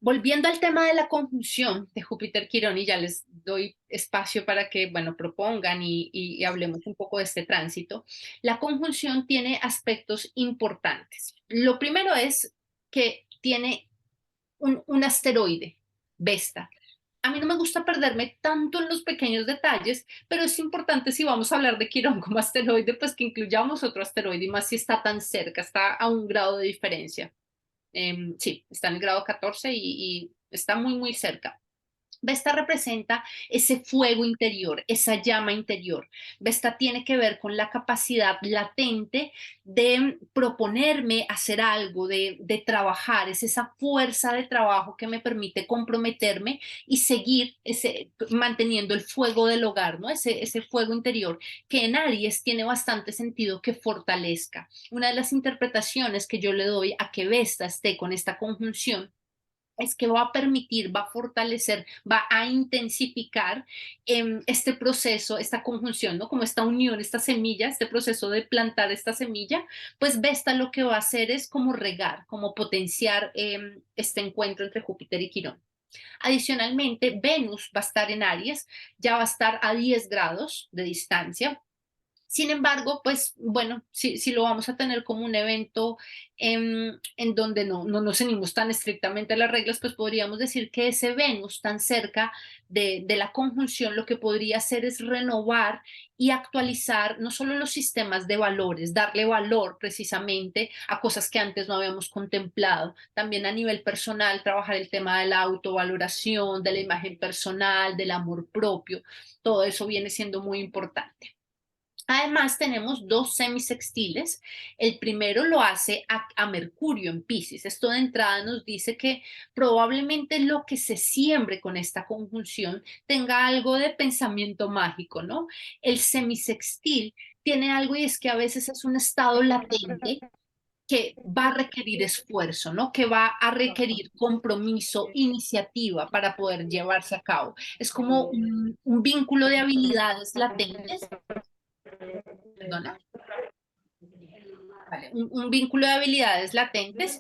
Volviendo al tema de la conjunción de Júpiter-Quirón, y ya les doy espacio para que, bueno, propongan y hablemos un poco de este tránsito, la conjunción tiene aspectos importantes. Lo primero es que tiene un asteroide, Vesta. A mí no me gusta perderme tanto en los pequeños detalles, pero es importante si vamos a hablar de Quirón como asteroide, pues que incluyamos otro asteroide, y más si está tan cerca, está a un grado de diferencia. Sí, está en el grado 14 y está muy, muy cerca. Vesta representa ese fuego interior, esa llama interior. Vesta tiene que ver con la capacidad latente de proponerme hacer algo, de trabajar. Es esa fuerza de trabajo que me permite comprometerme y seguir manteniendo el fuego del hogar, ¿no? Ese fuego interior que en Aries tiene bastante sentido que fortalezca. Una de las interpretaciones que yo le doy a que Vesta esté con esta conjunción es que va a permitir, va a fortalecer, va a intensificar este proceso, esta conjunción, ¿no? Como esta unión, esta semilla, este proceso de plantar esta semilla, pues Vesta lo que va a hacer es como regar, como potenciar este encuentro entre Júpiter y Quirón. Adicionalmente, Venus va a estar en Aries, ya va a estar a 10 grados de distancia. Sin embargo, pues bueno, si lo vamos a tener como un evento en donde no nos ceñimos tan estrictamente a las reglas, pues podríamos decir que ese Venus tan cerca de la conjunción lo que podría hacer es renovar y actualizar no solo los sistemas de valores, darle valor precisamente a cosas que antes no habíamos contemplado, también a nivel personal, trabajar el tema de la autovaloración, de la imagen personal, del amor propio, todo eso viene siendo muy importante. Además, tenemos dos semisextiles. El primero lo hace a Mercurio en Piscis. Esto de entrada nos dice que probablemente lo que se siembre con esta conjunción tenga algo de pensamiento mágico, ¿no? El semisextil tiene algo y es que a veces es un estado latente que va a requerir esfuerzo, ¿no? Que va a requerir compromiso, iniciativa para poder llevarse a cabo. Es como un vínculo de habilidades latentes, perdona, vale, un vínculo de habilidades latentes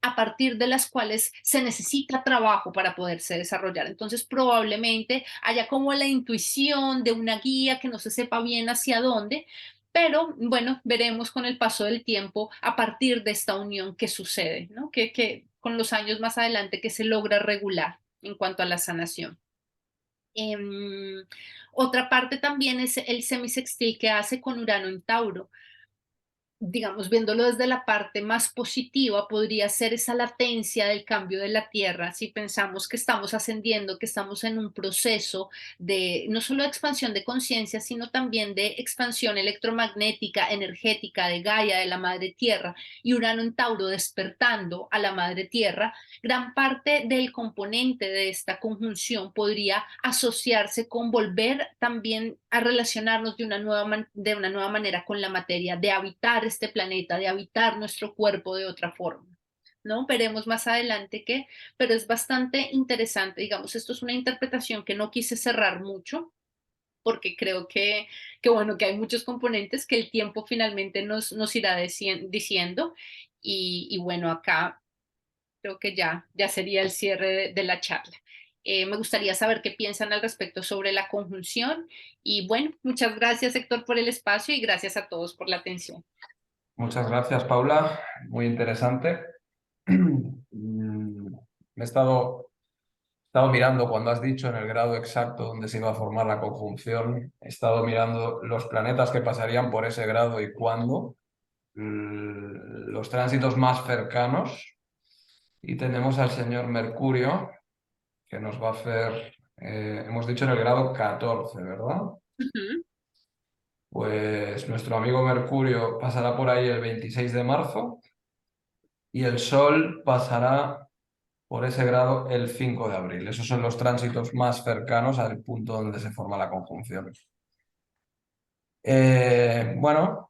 a partir de las cuales se necesita trabajo para poderse desarrollar. Entonces, probablemente haya como la intuición de una guía que no se sepa bien hacia dónde, pero bueno, veremos con el paso del tiempo a partir de esta unión que sucede, ¿no? Que con los años más adelante que se logra regular en cuanto a la sanación. Otra parte también es el semisextil que hace con Urano en Tauro. Digamos, viéndolo desde la parte más positiva, podría ser esa latencia del cambio de la Tierra. Si pensamos que estamos ascendiendo, que estamos en un proceso de no solo de expansión de conciencia, sino también de expansión electromagnética, energética de Gaia, de la Madre Tierra, y Urano en Tauro despertando a la Madre Tierra, gran parte del componente de esta conjunción podría asociarse con volver también a relacionarnos de una nueva manera con la materia, de habitar este planeta, de habitar nuestro cuerpo de otra forma. ¿No? Veremos más adelante qué, pero es bastante interesante, digamos, esto es una interpretación que no quise cerrar mucho, porque creo bueno, que hay muchos componentes que el tiempo finalmente nos irá diciendo, y bueno, acá creo que ya sería el cierre de la charla. Me gustaría saber qué piensan al respecto sobre la conjunción y bueno, muchas gracias Héctor por el espacio y gracias a todos por la atención. Muchas gracias, Paula. Muy interesante. Mm, he estado mirando cuando has dicho en el grado exacto donde se iba a formar la conjunción, he estado mirando los planetas que pasarían por ese grado y cuándo, los tránsitos más cercanos, y tenemos al señor Mercurio, que nos va a hacer, hemos dicho en el grado 14, ¿verdad? Ujú. Pues nuestro amigo Mercurio pasará por ahí el 26 de marzo y el Sol pasará por ese grado el 5 de abril. Esos son los tránsitos más cercanos al punto donde se forma la conjunción. Bueno,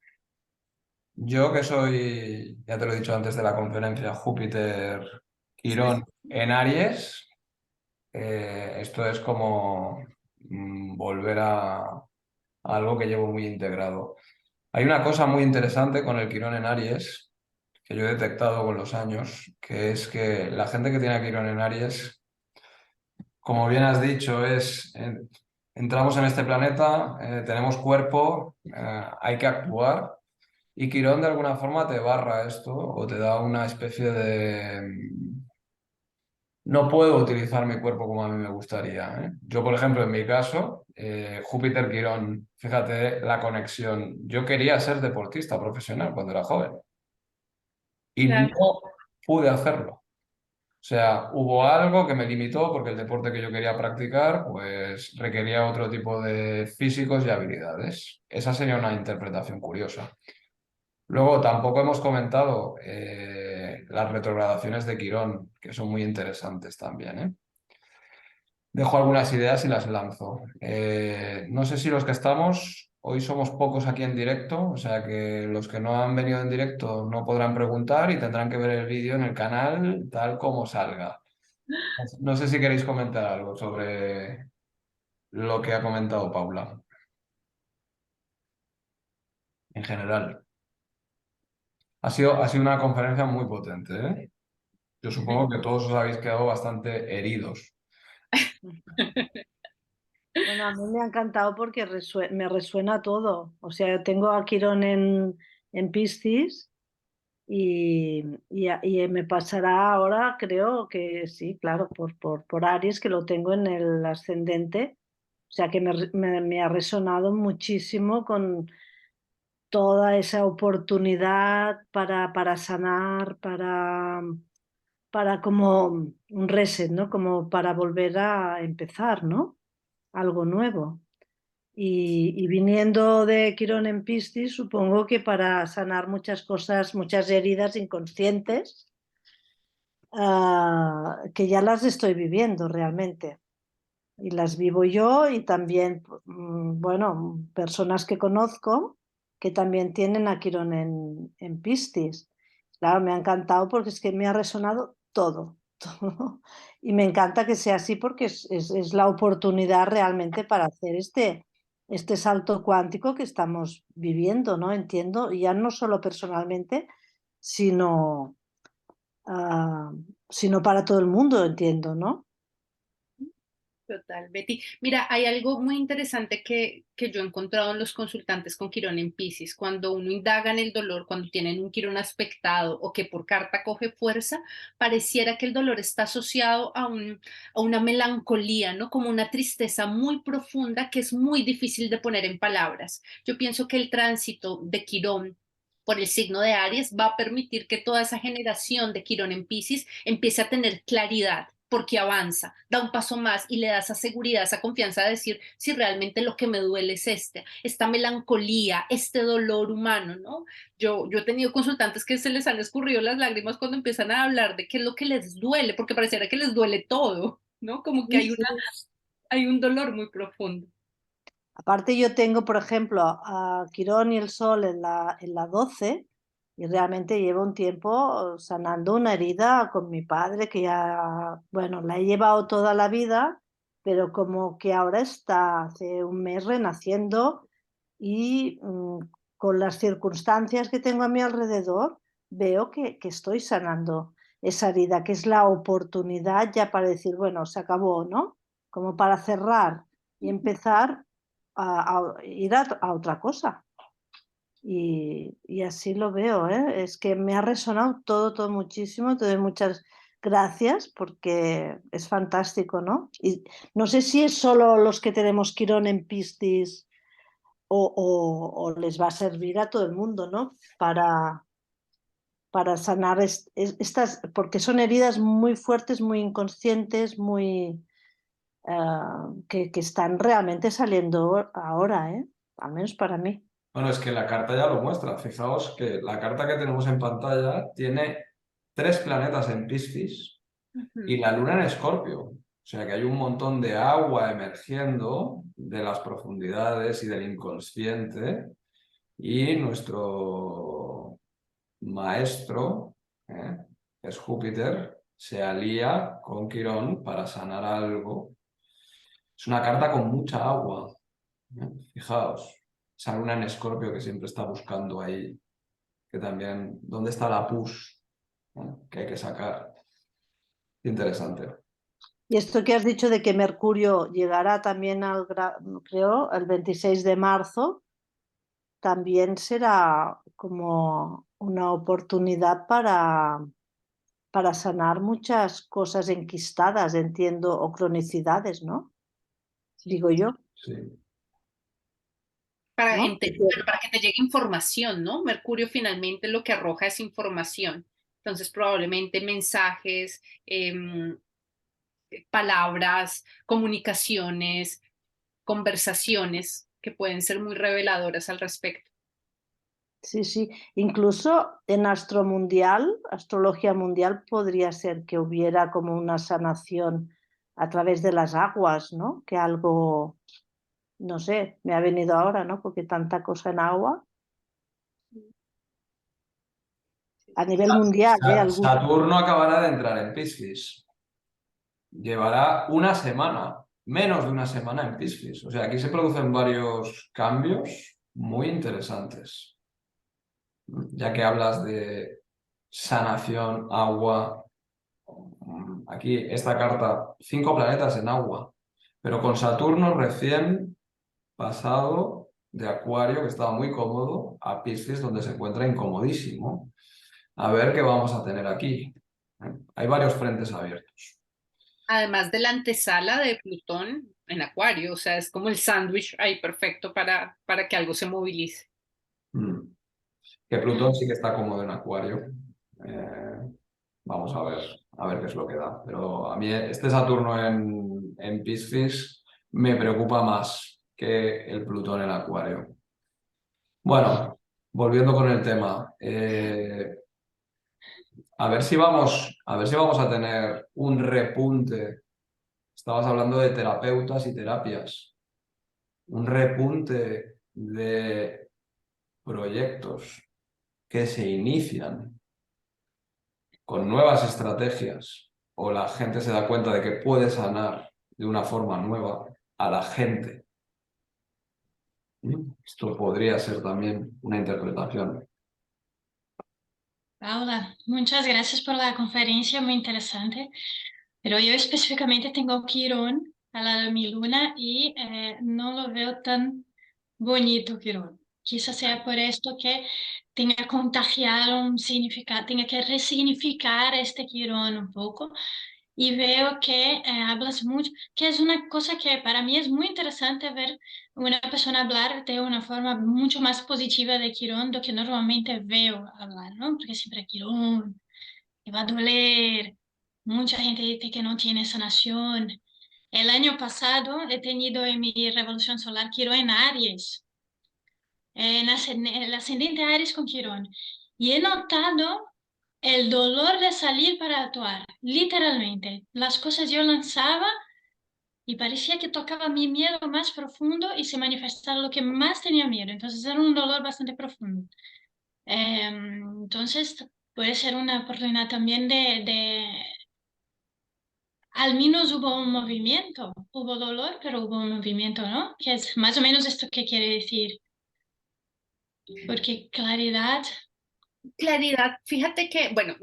yo que soy, ya te lo he dicho antes de la conferencia, Júpiter Sí. Quirón en Aries, esto es como volver a algo que llevo muy integrado. Hay una cosa muy interesante con el Quirón en Aries, que yo he detectado con los años, que es que la gente que tiene Quirón en Aries, como bien has dicho, entramos en este planeta, tenemos cuerpo, hay que actuar, y Quirón de alguna forma te barra esto o te da una especie de... No puedo utilizar mi cuerpo como a mí me gustaría, ¿eh? Yo, por ejemplo, en mi caso, Júpiter Quirón, fíjate la conexión. Yo quería ser deportista profesional cuando era joven y no Claro. pude hacerlo. O sea, hubo algo que me limitó porque el deporte que yo quería practicar pues requería otro tipo de físicos y habilidades. Esa sería una interpretación curiosa. Luego, tampoco hemos comentado las retrogradaciones de Quirón, que son muy interesantes también, ¿eh? Dejo algunas ideas y las lanzo. No sé si los que estamos, hoy somos pocos aquí en directo, o sea que los que no han venido en directo no podrán preguntar y tendrán que ver el vídeo en el canal tal como salga. No sé si queréis comentar algo sobre lo que ha comentado Paula en general. Ha sido una conferencia muy potente, ¿eh? Yo supongo que todos os habéis quedado bastante heridos. Bueno, a mí me ha encantado porque me resuena todo. O sea, yo tengo a Quirón en Piscis y me pasará ahora, creo que sí, claro, por Aries, que lo tengo en el ascendente. O sea, que me ha resonado muchísimo con toda esa oportunidad para sanar, para como un reset, ¿no? Como para volver a empezar, ¿no? Algo nuevo. Y viniendo de Quirón en Piscis, supongo que para sanar muchas cosas, muchas heridas inconscientes, que ya las estoy viviendo realmente. Y las vivo yo y también, bueno, personas que conozco que también tienen a Quirón en Piscis. Claro, me ha encantado porque es que me ha resonado todo, todo. Y me encanta que sea así porque es la oportunidad realmente para hacer este salto cuántico que estamos viviendo, ¿no? Entiendo, y ya no solo personalmente, sino, ah, sino para todo el mundo, entiendo, ¿no? Total, Betty. Mira, hay algo muy interesante que yo he encontrado en los consultantes con Quirón en Piscis. Cuando uno indaga en el dolor, cuando tienen un Quirón aspectado o que por carta coge fuerza, pareciera que el dolor está asociado a una melancolía, ¿no? Como una tristeza muy profunda que es muy difícil de poner en palabras. Yo pienso que el tránsito de Quirón por el signo de Aries va a permitir que toda esa generación de Quirón en Piscis empiece a tener claridad porque avanza, da un paso más y le da esa seguridad, esa confianza de decir si realmente lo que me duele es esta melancolía, este dolor humano, ¿no? Yo he tenido consultantes que se les han escurrido las lágrimas cuando empiezan a hablar de qué es lo que les duele, porque pareciera que les duele todo, ¿no? Como que Sí, sí. hay un dolor muy profundo. Aparte yo tengo, por ejemplo, a Quirón y el Sol en la 12 y realmente llevo un tiempo sanando una herida con mi padre que ya, bueno, la he llevado toda la vida, pero como que ahora está hace un mes renaciendo y con las circunstancias que tengo a mi alrededor veo que estoy sanando esa herida, que es la oportunidad ya para decir, bueno, se acabó, ¿no? Como para cerrar y empezar a ir a otra cosa. Y así lo veo, ¿eh? Es que me ha resonado todo, todo muchísimo. Te doy muchas gracias, porque es fantástico, ¿no? Y no sé si es solo los que tenemos Quirón en Piscis o les va a servir a todo el mundo, ¿no? Para sanar estas, porque son heridas muy fuertes, muy inconscientes, muy que están realmente saliendo ahora, ¿eh? Al menos para mí. Bueno, es que la carta ya lo muestra. Fijaos que la carta que tenemos en pantalla tiene 3 planetas en Piscis y la luna en Escorpio. O sea que hay un montón de agua emergiendo de las profundidades y del inconsciente. Y nuestro maestro, que es Júpiter, se alía con Quirón para sanar algo. Es una carta con mucha agua. Fijaos, esa luna en Escorpio que siempre está buscando ahí, que también, ¿dónde está la push? Que hay que sacar. Interesante. Y esto que has dicho de que Mercurio llegará también creo, el 26 de marzo, también será como una oportunidad para sanar muchas cosas enquistadas, entiendo, o cronicidades, ¿no? Digo yo, Sí. Para, ¿no? bueno, para que te llegue información, ¿no? Mercurio finalmente lo que arroja es información. Entonces, probablemente mensajes, palabras, comunicaciones, conversaciones que pueden ser muy reveladoras al respecto. Sí, sí. Incluso en astrología mundial, podría ser que hubiera como una sanación a través de las aguas, ¿no? Que algo, no sé, me ha venido ahora, ¿no? Porque tanta cosa en agua. A nivel mundial, ¿eh? Algún... Saturno acabará de entrar en Piscis. Llevará una semana, menos de una semana en Piscis. O sea, aquí se producen varios cambios muy interesantes. Ya que hablas de sanación, agua. Aquí esta carta, 5 planetas en agua, pero con Saturno recién pasado de Acuario, que estaba muy cómodo, a Piscis, donde se encuentra incomodísimo. A ver qué vamos a tener aquí. Hay varios frentes abiertos. Además de la antesala de Plutón en Acuario, o sea, es como el sándwich ahí perfecto para que algo se movilice. Mm. Que Plutón sí que está cómodo en Acuario. Eh, Vamos a ver qué es lo que da. Pero a mí este Saturno en Piscis me preocupa más que el Plutón en Acuario. Bueno, volviendo con el tema, a ver si vamos a tener un repunte. Estabas hablando de terapeutas y terapias. Un repunte de proyectos que se inician con nuevas estrategias o la gente se da cuenta de que puede sanar de una forma nueva a la gente. Esto podría ser también una interpretación. Paula, muchas gracias por la conferencia, muy interesante. Pero yo específicamente tengo Quirón al lado de mi luna y no lo veo tan bonito, Quirón. Quizás sea por esto que tenga contagiado un significado, tenga que resignificar este Quirón un poco. Y veo que hablas mucho, que es una cosa que para mí es muy interesante ver una persona hablar de una forma mucho más positiva de Quirón do que normalmente veo hablar, ¿no? Porque siempre Quirón, que va a doler, mucha gente dice que no tiene sanación. El año pasado he tenido en mi revolución solar Quirón en Aries, el ascendente Aries con Quirón. Y he notado el dolor de salir para actuar, literalmente. Las cosas yo lanzaba y parecía que tocaba mi miedo más profundo y se manifestaba lo que más tenía miedo. Entonces era un dolor bastante profundo. Entonces puede ser una oportunidad también al menos hubo un movimiento, hubo dolor, pero hubo un movimiento, ¿no? Que es más o menos esto que quiere decir. Porque claridad. Claridad, fíjate que, bueno,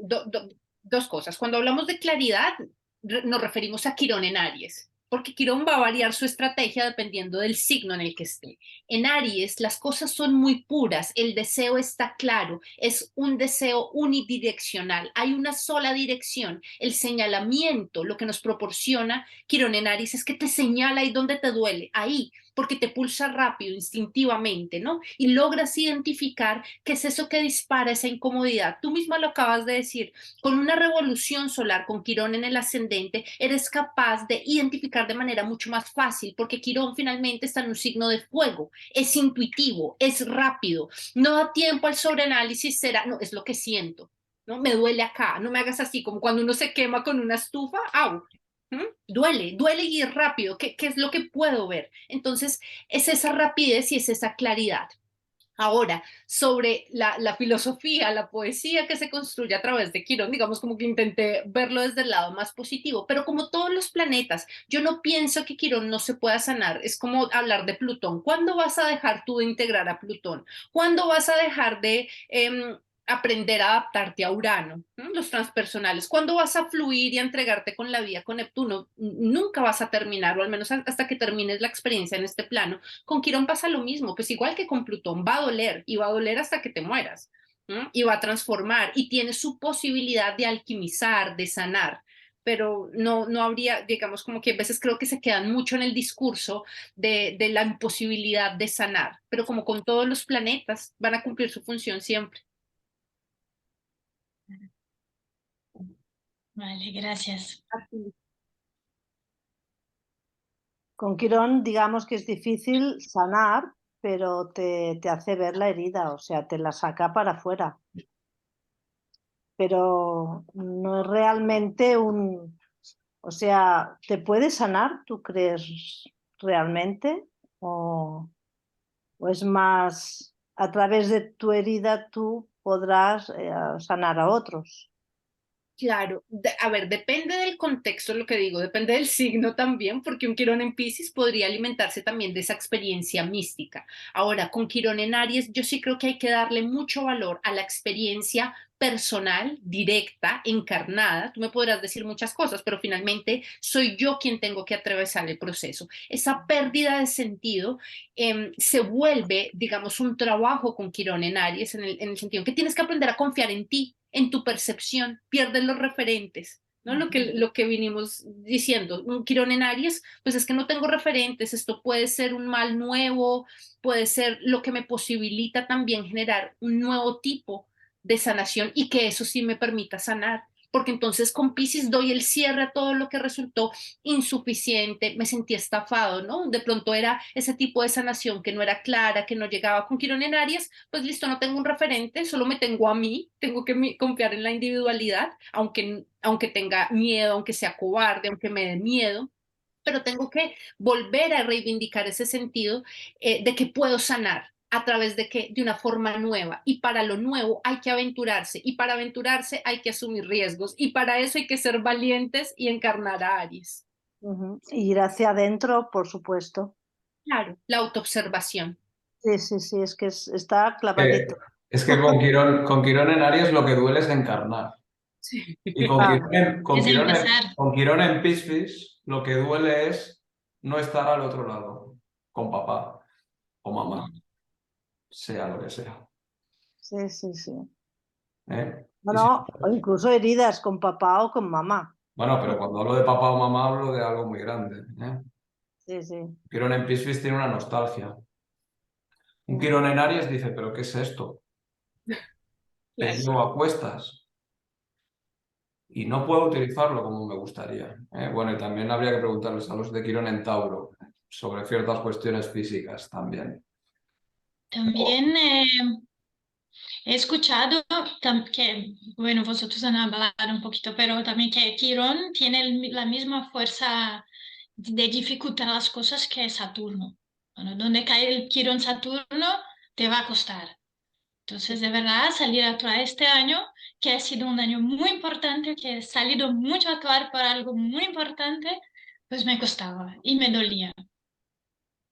dos cosas. Cuando hablamos de claridad, nos referimos a Quirón en Aries, porque Quirón va a variar su estrategia dependiendo del signo en el que esté. En Aries las cosas son muy puras, el deseo está claro, es un deseo unidireccional, hay una sola dirección. El señalamiento, lo que nos proporciona Quirón en Aries es que te señala ahí donde te duele, ahí, porque te pulsa rápido, instintivamente, ¿no? Y logras identificar qué es eso que dispara esa incomodidad. Tú misma lo acabas de decir, con una revolución solar, con Quirón en el ascendente, eres capaz de identificar de manera mucho más fácil, porque Quirón finalmente está en un signo de fuego, es intuitivo, es rápido, no da tiempo al sobreanálisis, será, no, es lo que siento, ¿no? Me duele acá, no me hagas así, como cuando uno se quema con una estufa, ¡au! Duele, duele y es rápido. ¿Qué es lo que puedo ver? Entonces, es esa rapidez y es esa claridad. Ahora, sobre la filosofía, la poesía que se construye a través de Quirón, digamos como que intenté verlo desde el lado más positivo, pero como todos los planetas, yo no pienso que Quirón no se pueda sanar. Es como hablar de Plutón. ¿Cuándo vas a dejar tú de integrar a Plutón? ¿Cuándo vas a dejar de aprender a adaptarte a Urano, ¿no? Los transpersonales? ¿Cuándo vas a fluir y a entregarte con la vida con Neptuno? Nunca vas a terminar, o al menos hasta que termines la experiencia en este plano. Con Quirón pasa lo mismo, pues igual que con Plutón, va a doler y va a doler hasta que te mueras, ¿no? Y va a transformar y tiene su posibilidad de alquimizar, de sanar, pero no habría, digamos, como que a veces creo que se quedan mucho en el discurso de la imposibilidad de sanar, pero como con todos los planetas, van a cumplir su función siempre. Vale, gracias. Con Quirón, digamos que es difícil sanar, pero te hace ver la herida, o sea, te la saca para afuera. Pero no es realmente un... O sea, ¿te puede sanar, tú crees realmente? ¿O es más, a través de tu herida tú podrás sanar a otros? Claro, a ver, depende del contexto, lo que digo, depende del signo también, porque un Quirón en Piscis podría alimentarse también de esa experiencia mística. Ahora, con Quirón en Aries, yo sí creo que hay que darle mucho valor a la experiencia personal, directa, encarnada. Tú me podrás decir muchas cosas, pero finalmente soy yo quien tengo que atravesar el proceso. Esa pérdida de sentido se vuelve, digamos, un trabajo con Quirón en Aries, en el sentido que tienes que aprender a confiar en ti, en tu percepción, pierdes los referentes, ¿no? Lo que vinimos diciendo, un Quirón en Aries, pues es que no tengo referentes, esto puede ser un mal nuevo, puede ser lo que me posibilita también generar un nuevo tipo de sanación y que eso sí me permita sanar, porque entonces con Piscis doy el cierre a todo lo que resultó insuficiente, me sentí estafado, ¿no? De pronto era ese tipo de sanación que no era clara, que no llegaba con Quirón en Aries, pues listo, no tengo un referente, solo me tengo a mí, tengo que confiar en la individualidad, aunque tenga miedo, aunque sea cobarde, aunque me dé miedo, pero tengo que volver a reivindicar ese sentido de que puedo sanar a través de una forma nueva, y para lo nuevo hay que aventurarse, y para aventurarse hay que asumir riesgos, y para eso hay que ser valientes y encarnar a Aries. Ir hacia adentro, por supuesto. Claro, la autoobservación. Sí, sí, sí, es que está clavadito. Es que con Quirón en Aries lo que duele es encarnar. Sí. Y con Ah, Es empezar. Con Quirón en Piscis lo que duele es no estar al otro lado, con papá o mamá, sea lo que sea. sí, sí, sí. ¿Eh? Bueno, o incluso heridas con papá o con mamá. Bueno, pero cuando hablo de papá o mamá hablo de algo muy grande. Sí, sí. Quirón en Piscis tiene una nostalgia. Un Quirón en Aries dice, ¿pero qué es esto? Te Claro. llevo a cuestas y no puedo utilizarlo como me gustaría. Bueno, y también habría que preguntarles a los de Quirón en Tauro sobre ciertas cuestiones físicas también. También he escuchado que, bueno, vosotros han hablado un poquito, pero también que Quirón tiene la misma fuerza de dificultar las cosas que Saturno. Bueno, donde cae el Quirón Saturno, te va a costar. Entonces, de verdad, salir a actuar este año, que ha sido un año muy importante, que he salido mucho a actuar por algo muy importante, pues me costaba y me dolía.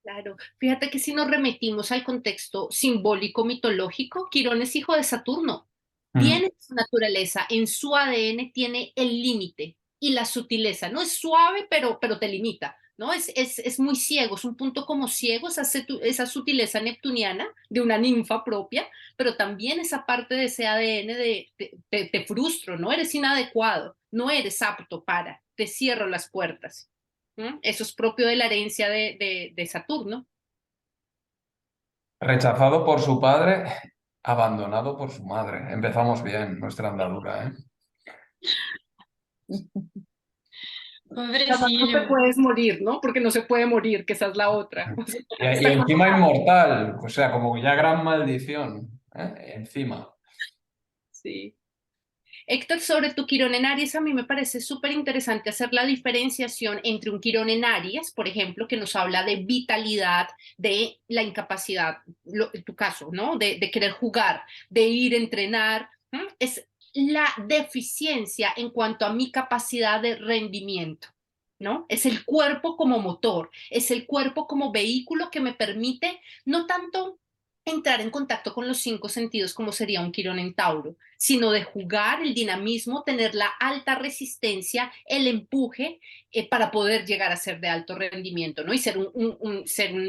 Claro, fíjate que si nos remitimos al contexto simbólico mitológico, Quirón es hijo de Saturno, Mm. tiene su naturaleza, en su ADN tiene el límite y la sutileza, no es suave, pero te limita, ¿no? Es muy ciego, es un punto como ciego, esa sutileza neptuniana de una ninfa propia, pero también esa parte de ese ADN te frustro, no eres inadecuado, no eres apto para, te cierro las puertas. Eso es propio de la herencia de Saturno. Rechazado por su padre, abandonado por su madre. Empezamos bien nuestra andadura, ¿eh? Además, no te Pobrecillo. puedes morir, ¿no? Porque no se puede morir, que esa es la otra. O sea, Y está encima inmortal, o sea, como ya gran maldición, ¿eh? Encima. sí. Héctor, sobre tu Quirón en Aries, a mí me parece súper interesante hacer la diferenciación entre un Quirón en Aries, por ejemplo, que nos habla de vitalidad, de la incapacidad, en tu caso, ¿no? De querer jugar, de ir a entrenar. Es la deficiencia en cuanto a mi capacidad de rendimiento, ¿no? Es el cuerpo como motor, es el cuerpo como vehículo que me permite no tanto entrar en contacto con los 5 sentidos como sería un Quirón en Tauro, sino de jugar el dinamismo, tener la alta resistencia, el empuje para poder llegar a ser de alto rendimiento, ¿no? Y ser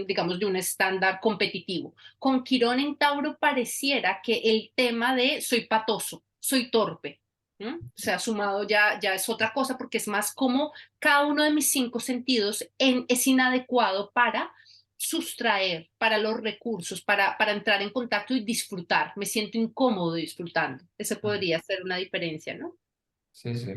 digamos, de un estándar competitivo. Con Quirón en Tauro pareciera que el tema de soy patoso, soy torpe, ¿no? O sea, sumado ya es otra cosa porque es más como cada uno de mis 5 sentidos es inadecuado para sustraer, para los recursos, para entrar en contacto y disfrutar. Me siento incómodo disfrutando. Ese podría ser una diferencia, ¿no? Sí, sí.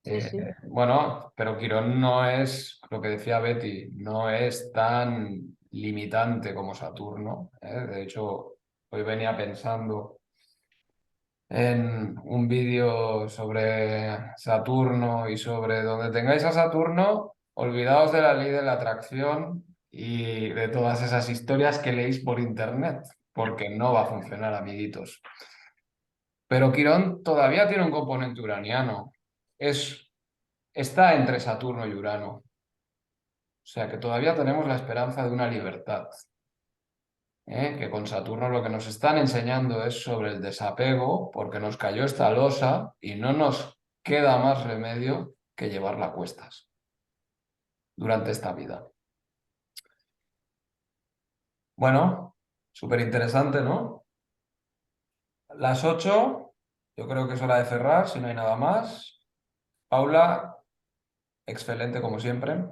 Sí, sí. Bueno, pero Quirón no es, lo que decía Betty, no es tan limitante como Saturno, ¿eh? De hecho, hoy venía pensando en un vídeo sobre Saturno y sobre donde tengáis a Saturno, olvidaos de la ley de la atracción y de todas esas historias que leéis por internet, porque no va a funcionar, amiguitos. Pero Quirón todavía tiene un componente uraniano. Está entre Saturno y Urano. O sea que todavía tenemos la esperanza de una libertad. Que con Saturno lo que nos están enseñando es sobre el desapego, porque nos cayó esta losa y no nos queda más remedio que llevarla a cuestas durante esta vida. Bueno, súper interesante, ¿no? Las 8, yo creo que es hora de cerrar, si no hay nada más. Paula, excelente como siempre.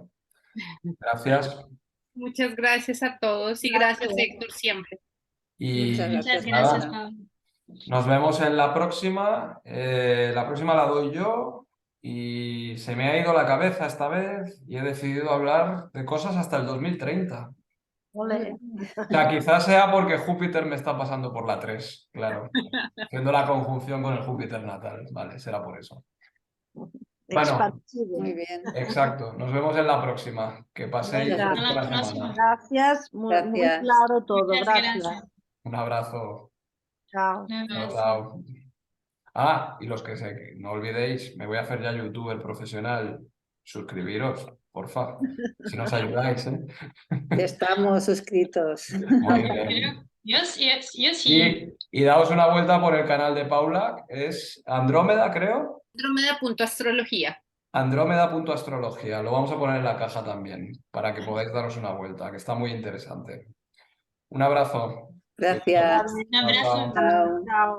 Gracias. Muchas gracias a todos y gracias, Héctor, siempre. Y Muchas Muchas gracias, gracias, nada, Pablo. nos vemos en la próxima. La próxima la doy yo y se me ha ido la cabeza esta vez y he decidido hablar de cosas hasta el 2030. Ole. O sea, quizás sea porque Júpiter me está pasando por la 3, claro. Haciendo la conjunción con el Júpiter natal. Vale, será por eso. Bueno, Expansivo. muy bien. exacto. Nos vemos en la próxima. Que paséis Venga. Hasta la buena próxima. semana. Gracias, muy Gracias. claro todo. Muchas Gracias. gracias. Un abrazo. Chao. Un Chao, abrazo. chao. Ah, y los que sé, no olvidéis, me voy a hacer ya youtuber profesional. Suscribiros, porfa, si nos ayudáis, ¿eh? Estamos suscritos. Muy bien. Yo sí. Y daos una vuelta por el canal de Paula, es Andrómeda, creo. Andrómeda.astrología. Andrómeda.astrología. Lo vamos a poner en la caja también, para que podáis daros una vuelta, que está muy interesante. Un abrazo. Gracias. Un Chao, abrazo. chao. Chao. Chao.